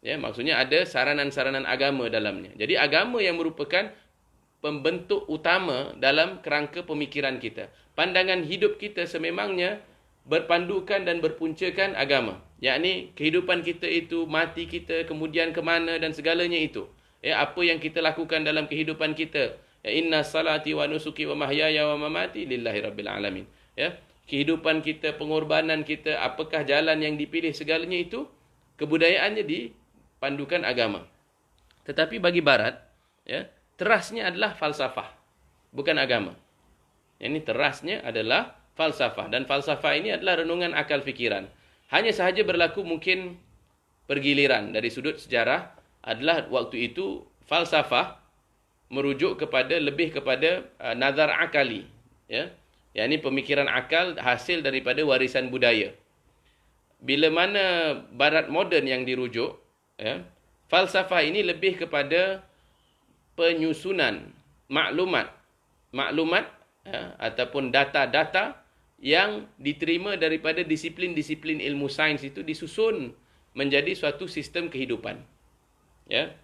Ya, maksudnya ada saranan-saranan agama dalamnya. Jadi agama yang merupakan pembentuk utama dalam kerangka pemikiran kita. Pandangan hidup kita sememangnya berpandukan dan berpuncakan agama. Yakni kehidupan kita itu, mati kita, kemudian ke mana dan segalanya itu. Ya, apa yang kita lakukan dalam kehidupan kita. Ya, inna salati wa nusuki wa mahyaya wa mamati lillahi rabbil alamin. Ya, kehidupan kita, pengorbanan kita, apakah jalan yang dipilih, segalanya itu kebudayaannya dipandukan agama. Tetapi bagi barat, ya, terasnya adalah falsafah, bukan agama. Ini terasnya adalah falsafah, dan falsafah ini adalah renungan akal fikiran. Hanya sahaja berlaku mungkin pergiliran dari sudut sejarah adalah waktu itu falsafah merujuk kepada lebih kepada nazar akali, ya. Yakni pemikiran akal hasil daripada warisan budaya. Bila mana barat moden yang dirujuk, ya, falsafah ini lebih kepada penyusunan maklumat, ya, ataupun data-data yang diterima daripada disiplin-disiplin ilmu sains itu disusun menjadi suatu sistem kehidupan. Ya.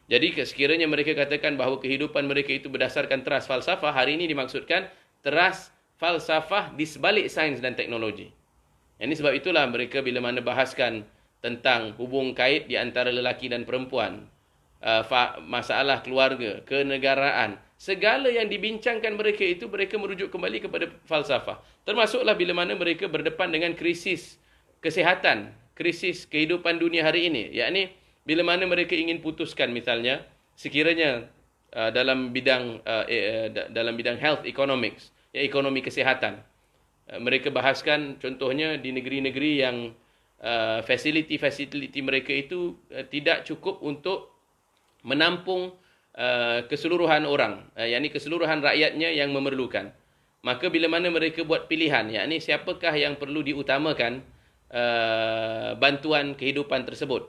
Jadi sekiranya mereka katakan bahawa kehidupan mereka itu berdasarkan teras falsafah, hari ini dimaksudkan teras falsafah di sebalik sains dan teknologi. Ini sebab itulah mereka bila mana bahaskan tentang hubung kait di antara lelaki dan perempuan, masalah keluarga, kenegaraan, segala yang dibincangkan mereka itu, mereka merujuk kembali kepada falsafah. Termasuklah bila mana mereka berdepan dengan krisis kesihatan, krisis kehidupan dunia hari ini. Yakni bila mana mereka ingin putuskan misalnya sekiranya dalam bidang health economics, ya, ekonomi kesihatan, mereka bahaskan contohnya di negeri-negeri yang fasiliti mereka itu tidak cukup untuk menampung keseluruhan orang, yakni keseluruhan rakyatnya yang memerlukan. Maka bila mana mereka buat pilihan, yakni siapakah yang perlu diutamakan bantuan kehidupan tersebut,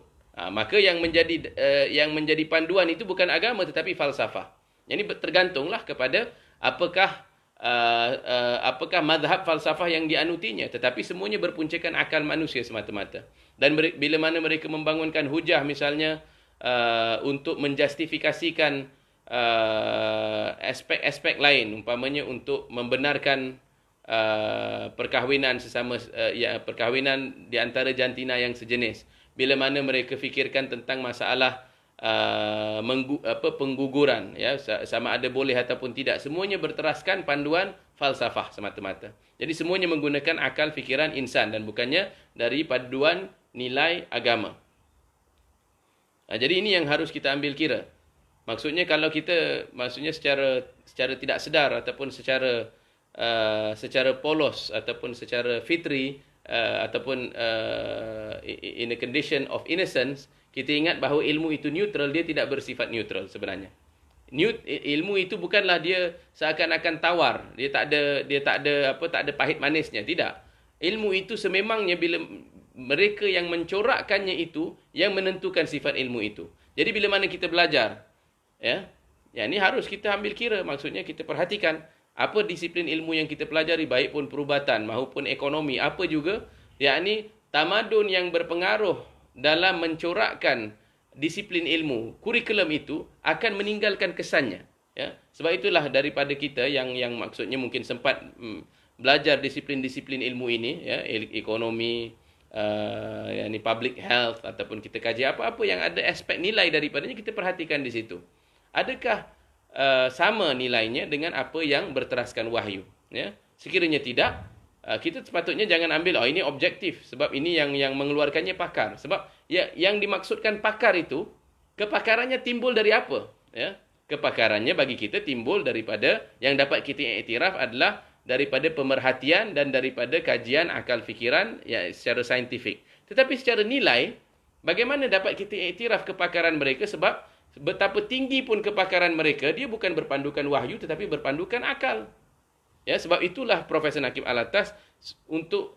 maka yang menjadi panduan itu bukan agama tetapi falsafah. Jadi tergantunglah kepada apakah mazhab falsafah yang dianutinya, tetapi semuanya berpuncakan akal manusia semata-mata. Dan bila mana mereka membangunkan hujah misalnya untuk menjustifikasikan aspek-aspek lain, umpamanya untuk membenarkan perkahwinan sesama perkahwinan di antara jantina yang sejenis. Bila mana mereka fikirkan tentang masalah pengguguran, ya, sama ada boleh ataupun tidak, semuanya berteraskan panduan falsafah semata-mata. Jadi semuanya menggunakan akal fikiran insan dan bukannya dari paduan nilai agama. Jadi ini yang harus kita ambil kira. Maksudnya kalau kita, maksudnya secara tidak sedar ataupun secara polos ataupun secara fitri ataupun in a condition of innocence, kita ingat bahawa ilmu itu neutral, dia tidak bersifat neutral sebenarnya. Ilmu itu bukanlah dia seakan-akan tawar, dia tak ada pahit manisnya, tidak. Ilmu itu sememangnya bila mereka yang mencorakkannya itu yang menentukan sifat ilmu itu. Jadi bila mana kita belajar, ya ini harus kita ambil kira, maksudnya kita perhatikan apa disiplin ilmu yang kita pelajari, baik pun perubatan maupun ekonomi, apa juga, yakni tamadun yang berpengaruh dalam mencorakkan disiplin ilmu, kurikulum itu akan meninggalkan kesannya. Ya, sebab itulah daripada kita yang maksudnya mungkin sempat belajar disiplin-disiplin ilmu ini, ya, ekonomi, yakni public health, ataupun kita kaji apa-apa yang ada aspek nilai daripadanya, kita perhatikan di situ. Adakah sama nilainya dengan apa yang berteraskan wahyu? Ya, sekiranya tidak, kita sepatutnya jangan ambil ini objektif sebab ini yang mengeluarkannya pakar. Sebab yang dimaksudkan pakar itu, kepakarannya timbul dari apa? Ya, kepakarannya bagi kita timbul daripada yang dapat kita iktiraf adalah daripada pemerhatian dan daripada kajian akal fikiran ya secara saintifik. Tetapi secara nilai, bagaimana dapat kita iktiraf kepakaran mereka? Sebab betapa tinggi pun kepakaran mereka, dia bukan berpandukan wahyu tetapi berpandukan akal. Ya, sebab itulah Profesor Nakib Alatas untuk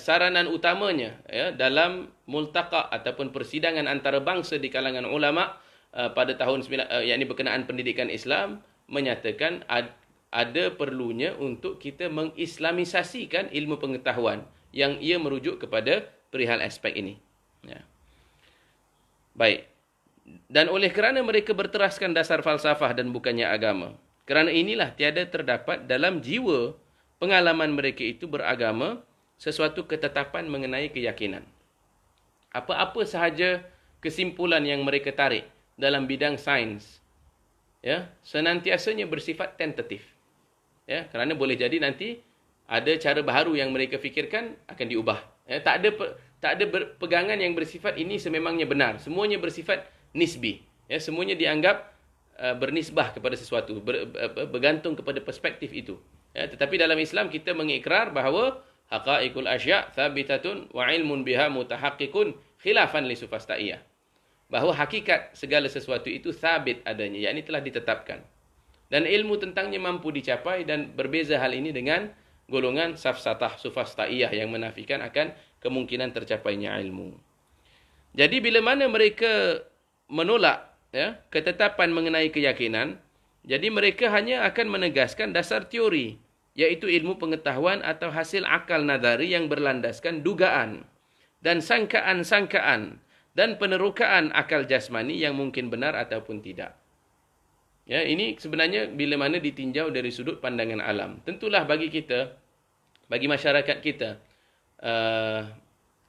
saranan utamanya, ya, dalam multaqa ataupun persidangan antarabangsa di kalangan ulama pada tahun yakni berkenaan pendidikan Islam, menyatakan ada perlunya untuk kita mengislamisasikan ilmu pengetahuan yang ia merujuk kepada perihal aspek ini. Ya. Baik. Dan oleh kerana mereka berteraskan dasar falsafah dan bukannya agama, kerana inilah tiada terdapat dalam jiwa pengalaman mereka itu beragama sesuatu ketetapan mengenai keyakinan. Apa-apa sahaja kesimpulan yang mereka tarik dalam bidang sains, ya, senantiasanya bersifat tentatif. Ya, kerana boleh jadi nanti ada cara baru yang mereka fikirkan akan diubah. Ya, tak ada pegangan yang bersifat ini sememangnya benar. Semuanya bersifat nisbi. Ya, semuanya dianggap bernisbah kepada sesuatu, bergantung kepada perspektif itu. Ya, tetapi dalam Islam kita mengikrar bahawa haqaiqul asya' thabitatun wa ilmun biha mutahaqqiqun khilafan li sufastaiyah. Bahawa hakikat segala sesuatu itu sabit adanya, yakni telah ditetapkan. Dan ilmu tentangnya mampu dicapai, dan berbeza hal ini dengan golongan safsatah sufastaiyah yang menafikan akan kemungkinan tercapainya ilmu. Jadi bila mana mereka menolak, ya, ketetapan mengenai keyakinan, jadi mereka hanya akan menegaskan dasar teori, iaitu ilmu pengetahuan atau hasil akal nadari yang berlandaskan dugaan dan sangkaan-sangkaan dan penerokaan akal jasmani yang mungkin benar ataupun tidak. Ya, ini sebenarnya bila mana ditinjau dari sudut pandangan alam. Tentulah bagi kita, bagi masyarakat kita,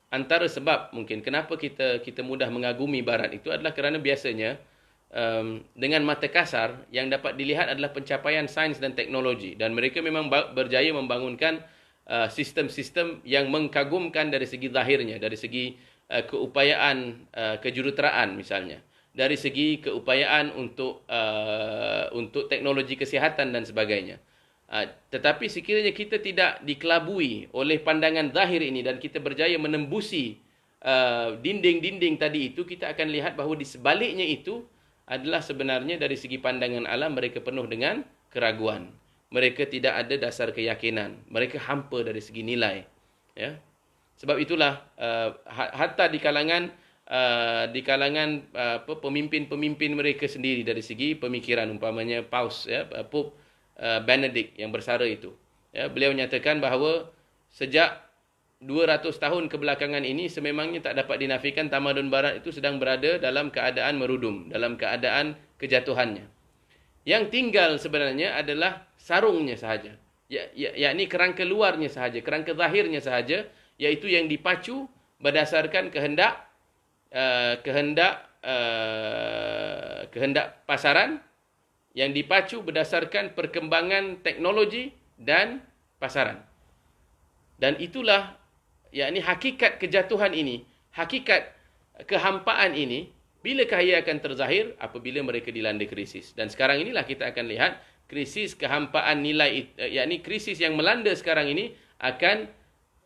antara sebab mungkin kenapa kita mudah mengagumi Barat itu adalah kerana biasanya dengan mata kasar yang dapat dilihat adalah pencapaian sains dan teknologi, dan mereka memang berjaya membangunkan sistem-sistem yang mengkagumkan dari segi zahirnya, dari segi keupayaan kejuruteraan misalnya, dari segi keupayaan untuk teknologi kesihatan dan sebagainya. Tetapi sekiranya kita tidak dikelabui oleh pandangan zahir ini dan kita berjaya menembusi dinding-dinding tadi itu, kita akan lihat bahawa di sebaliknya itu adalah sebenarnya dari segi pandangan alam mereka penuh dengan keraguan. Mereka tidak ada dasar keyakinan. Mereka hampa dari segi nilai. Ya. Sebab itulah hatta di kalangan pemimpin-pemimpin mereka sendiri dari segi pemikiran, umpamanya Paus, ya, Pope Benedict yang bersara itu. Ya, beliau nyatakan bahawa sejak 200 tahun kebelakangan ini sememangnya tak dapat dinafikan tamadun barat itu sedang berada dalam keadaan merudum, dalam keadaan kejatuhannya. Yang tinggal sebenarnya adalah sarungnya sahaja. Yakni kerangka luarnya sahaja, kerangka zahirnya sahaja, iaitu yang dipacu berdasarkan kehendak pasaran, yang dipacu berdasarkan perkembangan teknologi dan pasaran. Dan itulah yakni hakikat kejatuhan ini, hakikat kehampaan ini, bilakah ia akan terzahir? Apabila mereka dilanda krisis. Dan sekarang inilah kita akan lihat krisis kehampaan nilai, yakni krisis yang melanda sekarang ini akan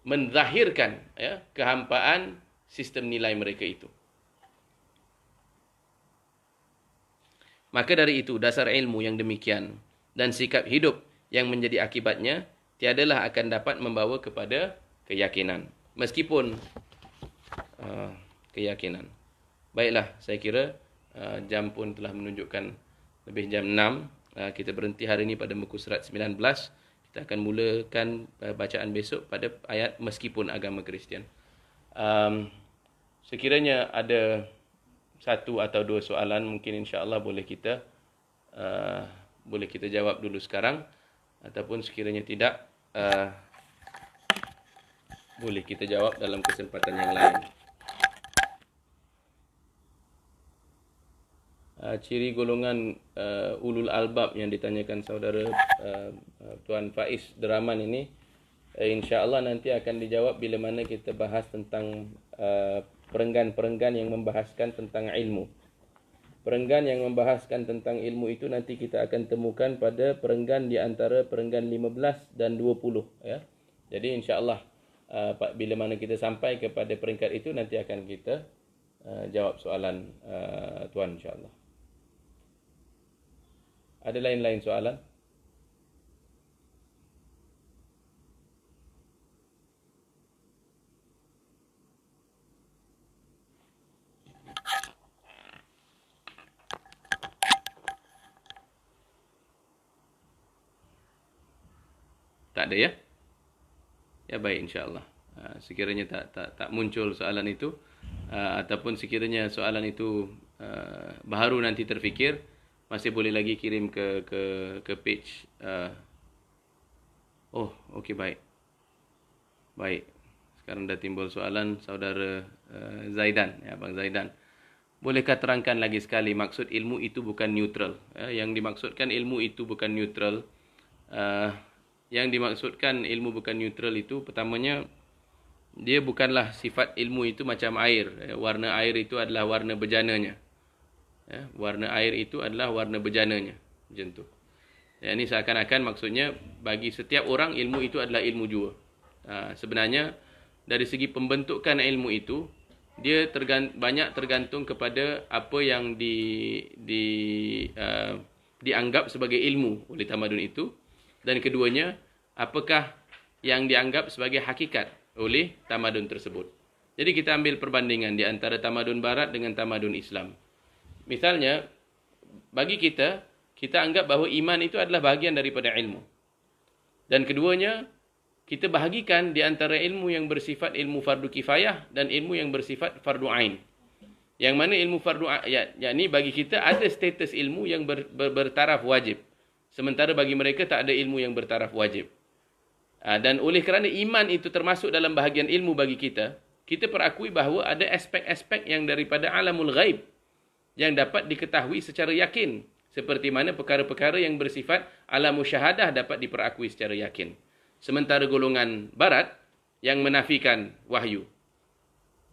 menzahirkan kehampaan sistem nilai mereka itu. Maka dari itu, dasar ilmu yang demikian dan sikap hidup yang menjadi akibatnya tiadalah akan dapat membawa kepada keyakinan. Meskipun keyakinan. Baiklah, saya kira jam pun telah menunjukkan lebih jam 6. Kita berhenti hari ini pada muka surat 19. Kita akan mulakan bacaan besok pada ayat meskipun agama Kristian. Sekiranya ada satu atau dua soalan, mungkin insya-Allah boleh kita jawab dulu sekarang, ataupun sekiranya tidak, boleh kita jawab dalam kesempatan yang lain. Ciri golongan ulul albab yang ditanyakan saudara Tuan Faiz Deraman ini, insya-Allah nanti akan dijawab bila mana kita bahas tentang perenggan-perenggan yang membahaskan tentang ilmu. Perenggan yang membahaskan tentang ilmu itu nanti kita akan temukan pada perenggan di antara perenggan 15 dan 20 ya. Jadi insya-Allah bila mana kita sampai kepada peringkat itu nanti akan kita jawab soalan tuan insya-Allah. Ada lain-lain soalan? Tak ada ya? Ya baik, insya-Allah. Sekiranya tak muncul soalan itu, ataupun sekiranya soalan itu baru nanti terfikir, masih boleh lagi kirim ke page. Oh, okey, baik. Baik. Sekarang dah timbul soalan saudara Zaidan, ya Abang Zaidan. Bolehkah terangkan lagi sekali maksud ilmu itu bukan neutral? Yang dimaksudkan ilmu itu bukan neutral. Yang dimaksudkan ilmu bukan neutral itu, pertamanya, dia bukanlah sifat ilmu itu macam air. Warna air itu adalah warna berjananya. Warna air itu adalah warna berjananya. Macam tu. Ini seakan-akan maksudnya, bagi setiap orang, ilmu itu adalah ilmu jua. Sebenarnya, dari segi pembentukan ilmu itu, dia banyak tergantung kepada apa yang dianggap sebagai ilmu oleh tamadun itu. Dan keduanya, apakah yang dianggap sebagai hakikat oleh tamadun tersebut. Jadi kita ambil perbandingan di antara tamadun barat dengan tamadun Islam. Misalnya, bagi kita anggap bahawa iman itu adalah bahagian daripada ilmu. Dan keduanya, kita bahagikan di antara ilmu yang bersifat ilmu fardu kifayah dan ilmu yang bersifat fardu ain. Yang mana ilmu fardu ain, yakni bagi kita ada status ilmu yang bertaraf wajib. Sementara bagi mereka tak ada ilmu yang bertaraf wajib. Dan oleh kerana iman itu termasuk dalam bahagian ilmu bagi kita, kita perakui bahawa ada aspek-aspek yang daripada alamul ghaib yang dapat diketahui secara yakin. Seperti mana perkara-perkara yang bersifat alam musyahadah dapat diperakui secara yakin. Sementara golongan barat yang menafikan wahyu.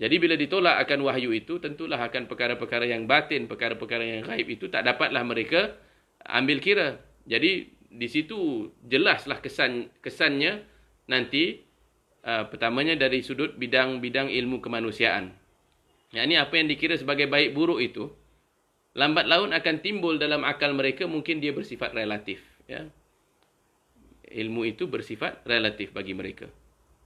Jadi bila ditolak akan wahyu itu, tentulah akan perkara-perkara yang batin, perkara-perkara yang ghaib itu tak dapatlah mereka ambil kira. Jadi di situ jelaslah kesannya nanti pertamanya dari sudut bidang-bidang ilmu kemanusiaan. Ini apa yang dikira sebagai baik buruk itu lambat laun akan timbul dalam akal mereka, mungkin dia bersifat relatif, ya. Ilmu itu bersifat relatif bagi mereka.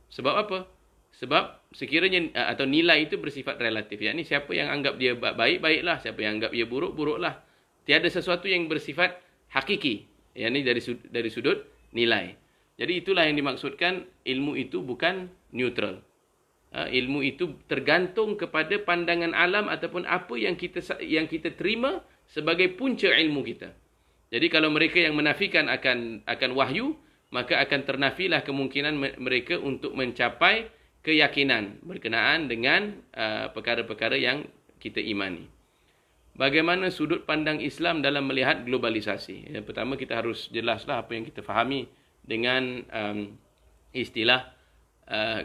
Sebab apa? Sebab sekiranya atau nilai itu bersifat relatif. Yakni siapa yang anggap dia baik, baiklah, siapa yang anggap dia buruk, buruklah. Tiada sesuatu yang bersifat hakiki. Yang ini dari sudut nilai. Jadi itulah yang dimaksudkan ilmu itu bukan neutral. Ilmu itu tergantung kepada pandangan alam ataupun apa yang kita terima sebagai punca ilmu kita. Jadi kalau mereka yang menafikan akan wahyu, maka akan ternafilah kemungkinan mereka untuk mencapai keyakinan berkenaan dengan perkara-perkara yang kita imani. Bagaimana sudut pandang Islam dalam melihat globalisasi? Yang pertama, kita harus jelaslah apa yang kita fahami dengan istilah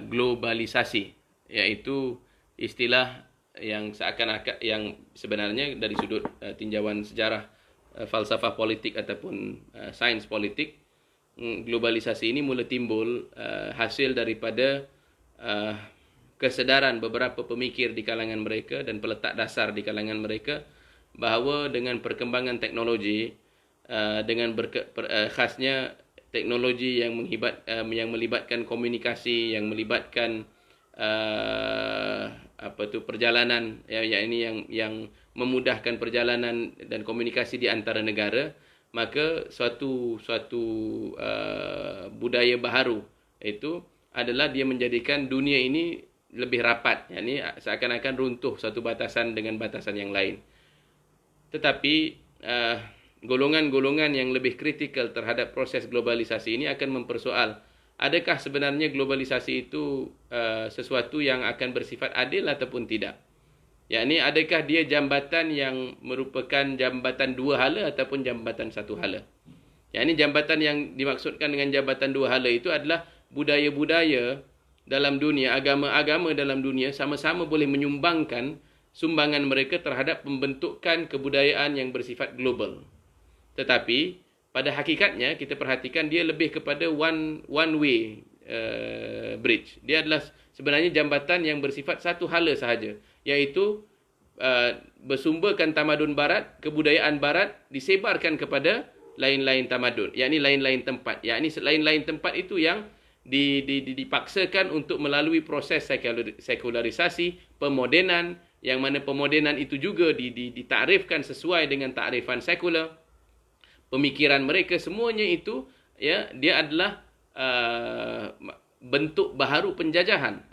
globalisasi, iaitu istilah yang seakan-akan yang sebenarnya dari sudut tinjauan sejarah, falsafah politik ataupun sains politik, globalisasi ini mula timbul hasil daripada kesedaran beberapa pemikir di kalangan mereka dan peletak dasar di kalangan mereka bahawa dengan perkembangan teknologi, dengan khasnya teknologi yang melibatkan komunikasi, yang melibatkan perjalanan, yang memudahkan perjalanan dan komunikasi di antara negara, maka suatu budaya baharu itu adalah dia menjadikan dunia ini lebih rapat, yakni seakan-akan runtuh satu batasan dengan batasan yang lain. Tetapi golongan-golongan yang lebih kritikal terhadap proses globalisasi ini akan mempersoal, adakah sebenarnya globalisasi itu sesuatu yang akan bersifat adil ataupun tidak? Yakni adakah dia jambatan yang merupakan jambatan dua hala ataupun jambatan satu hala? Yakni jambatan yang dimaksudkan dengan jambatan dua hala itu adalah budaya-budaya dalam dunia, agama-agama dalam dunia sama-sama boleh menyumbangkan sumbangan mereka terhadap pembentukan kebudayaan yang bersifat global. Tetapi pada hakikatnya kita perhatikan dia lebih kepada one way bridge. Dia adalah sebenarnya jambatan yang bersifat satu hala sahaja, iaitu bersumberkan tamadun barat, kebudayaan barat disebarkan kepada lain-lain tamadun, yakni lain-lain tempat. Yakni lain-lain tempat itu yang dipaksakan untuk melalui proses sekularisasi, pemodenan, yang mana pemodenan itu juga ditakrifkan sesuai dengan takrifan sekular. Pemikiran mereka semuanya itu, dia adalah bentuk baharu penjajahan,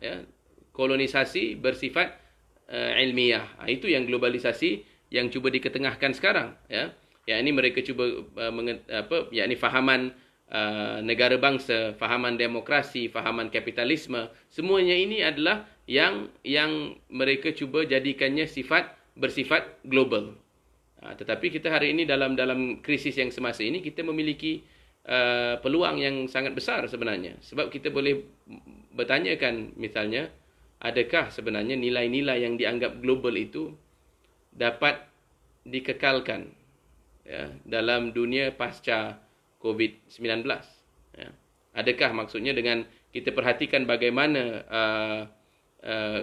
kolonisasi bersifat ilmiah. Itu yang globalisasi yang cuba diketengahkan sekarang, ini mereka cuba yakni fahaman negara bangsa, fahaman demokrasi, fahaman kapitalisme, semuanya ini adalah yang mereka cuba jadikannya bersifat global. Tetapi kita hari ini dalam krisis yang semasa ini, kita memiliki peluang yang sangat besar sebenarnya. Sebab kita boleh bertanyakan, misalnya, adakah sebenarnya nilai-nilai yang dianggap global itu dapat dikekalkan dalam dunia pasca COVID-19? Adakah maksudnya dengan kita perhatikan bagaimana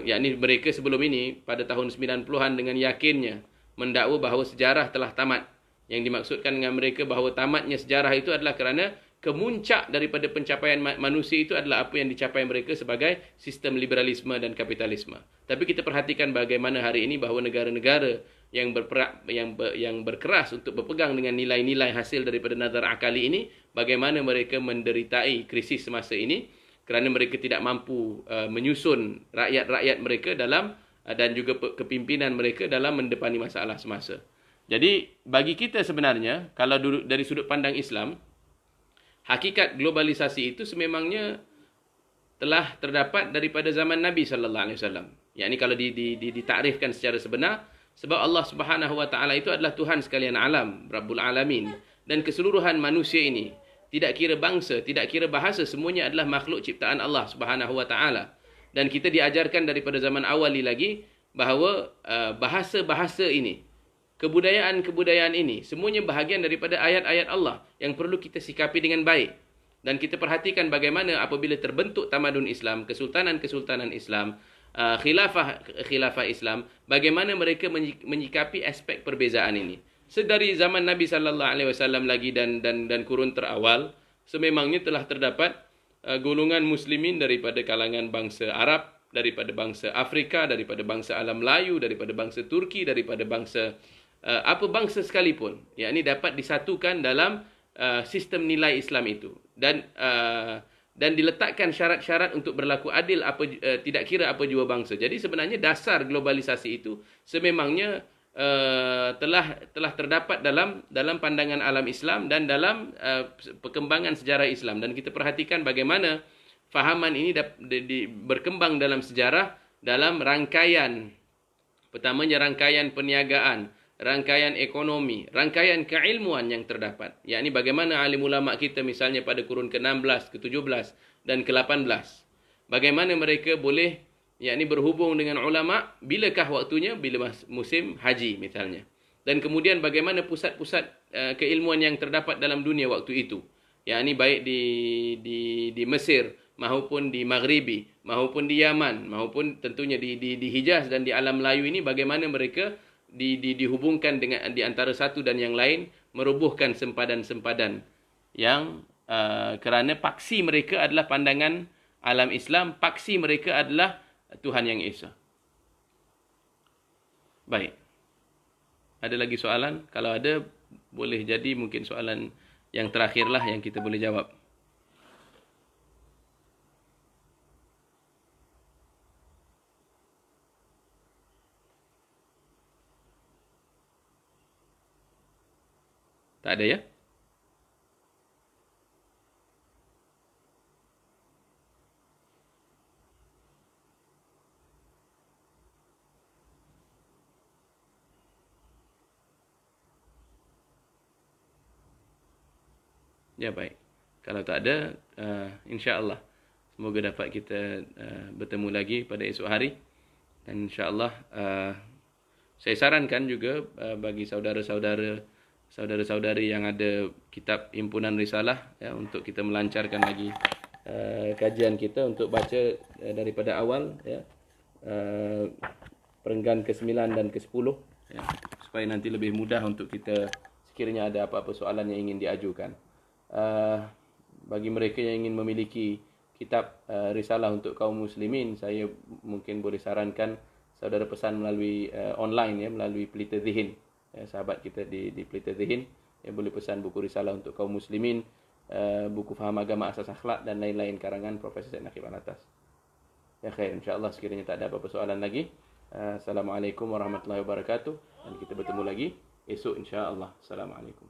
yakni mereka sebelum ini pada tahun 90-an dengan yakinnya mendakwa bahawa sejarah telah tamat. Yang dimaksudkan dengan mereka bahawa tamatnya sejarah itu adalah kerana kemuncak daripada pencapaian manusia itu adalah apa yang dicapai mereka sebagai sistem liberalisme dan kapitalisme. Tapi kita perhatikan bagaimana hari ini bahawa negara-negara yang berkeras untuk berpegang dengan nilai-nilai hasil daripada nazar akali ini, bagaimana mereka menderitai krisis semasa ini kerana mereka tidak mampu menyusun rakyat-rakyat mereka dalam dan juga kepimpinan mereka dalam mendepani masalah semasa. Jadi bagi kita sebenarnya, kalau dari sudut pandang Islam, hakikat globalisasi itu sememangnya telah terdapat daripada zaman Nabi sallallahu alaihi wasallam. Yakni kalau ditakrifkan secara sebenar, sebab Allah Subhanahu wa taala itu adalah Tuhan sekalian alam, Rabbul Alamin, dan keseluruhan manusia ini, tidak kira bangsa, tidak kira bahasa, semuanya adalah makhluk ciptaan Allah Subhanahu wa taala. Dan kita diajarkan daripada zaman awali lagi bahawa bahasa-bahasa ini, kebudayaan-kebudayaan ini, semuanya bahagian daripada ayat-ayat Allah yang perlu kita sikapi dengan baik. Dan kita perhatikan bagaimana apabila terbentuk tamadun Islam, kesultanan-kesultanan Islam, khilafah Islam, bagaimana mereka menyikapi aspek perbezaan ini. Sedari zaman Nabi sallallahu alaihi wasallam lagi dan kurun terawal, sememangnya telah terdapat golongan muslimin daripada kalangan bangsa Arab, daripada bangsa Afrika, daripada bangsa alam Melayu, daripada bangsa Turki, daripada bangsa apa bangsa sekalipun, yakni dapat disatukan dalam sistem nilai Islam itu, dan diletakkan syarat-syarat untuk berlaku adil tidak kira apa jua bangsa. Jadi sebenarnya dasar globalisasi itu sememangnya telah terdapat dalam pandangan alam Islam dan dalam perkembangan sejarah Islam. Dan kita perhatikan bagaimana fahaman ini berkembang dalam sejarah dalam rangkaian, pertamanya rangkaian perniagaan, rangkaian ekonomi, rangkaian keilmuan yang terdapat. Yakni bagaimana alim ulama kita misalnya pada kurun ke-16, ke-17 dan ke-18. Bagaimana mereka boleh yakni berhubung dengan ulama bilakah waktunya, bila musim haji misalnya. Dan kemudian bagaimana pusat-pusat keilmuan yang terdapat dalam dunia waktu itu. Yakni baik di Mesir maupun di Maghribi, maupun di Yaman, maupun tentunya di Hijaz dan di alam Melayu ini, bagaimana mereka dihubungkan dengan di antara satu dan yang lain, merubuhkan sempadan-sempadan yang kerana paksi mereka adalah pandangan alam Islam, paksi mereka adalah Tuhan Yang Esa. Baik. Ada lagi soalan? Kalau ada, boleh jadi mungkin soalan yang terakhirlah yang kita boleh jawab. Tak ada ya? Ya baik. Kalau tak ada, insya-Allah semoga dapat kita bertemu lagi pada esok hari. Dan insya-Allah saya sarankan juga bagi saudara-saudari yang ada kitab himpunan risalah ya, untuk kita melancarkan lagi kajian kita untuk baca daripada awal ya, perenggan ke-9 dan ke-10 ya, supaya nanti lebih mudah untuk kita sekiranya ada apa-apa soalan yang ingin diajukan. Bagi mereka yang ingin memiliki kitab risalah untuk kaum muslimin, saya mungkin boleh sarankan saudara pesan melalui online ya, melalui Pelita Zihin ya, sahabat kita di Pelita Zihin yang boleh pesan buku risalah untuk kaum muslimin, buku Faham Agama Asas Akhlak dan lain-lain karangan Profesor Zaid Naqib Alatas. Ya khair, insya-Allah sekiranya tak ada apa-apa soalan lagi. Assalamualaikum warahmatullahi wabarakatuh, dan kita bertemu lagi esok insya-Allah. Assalamualaikum.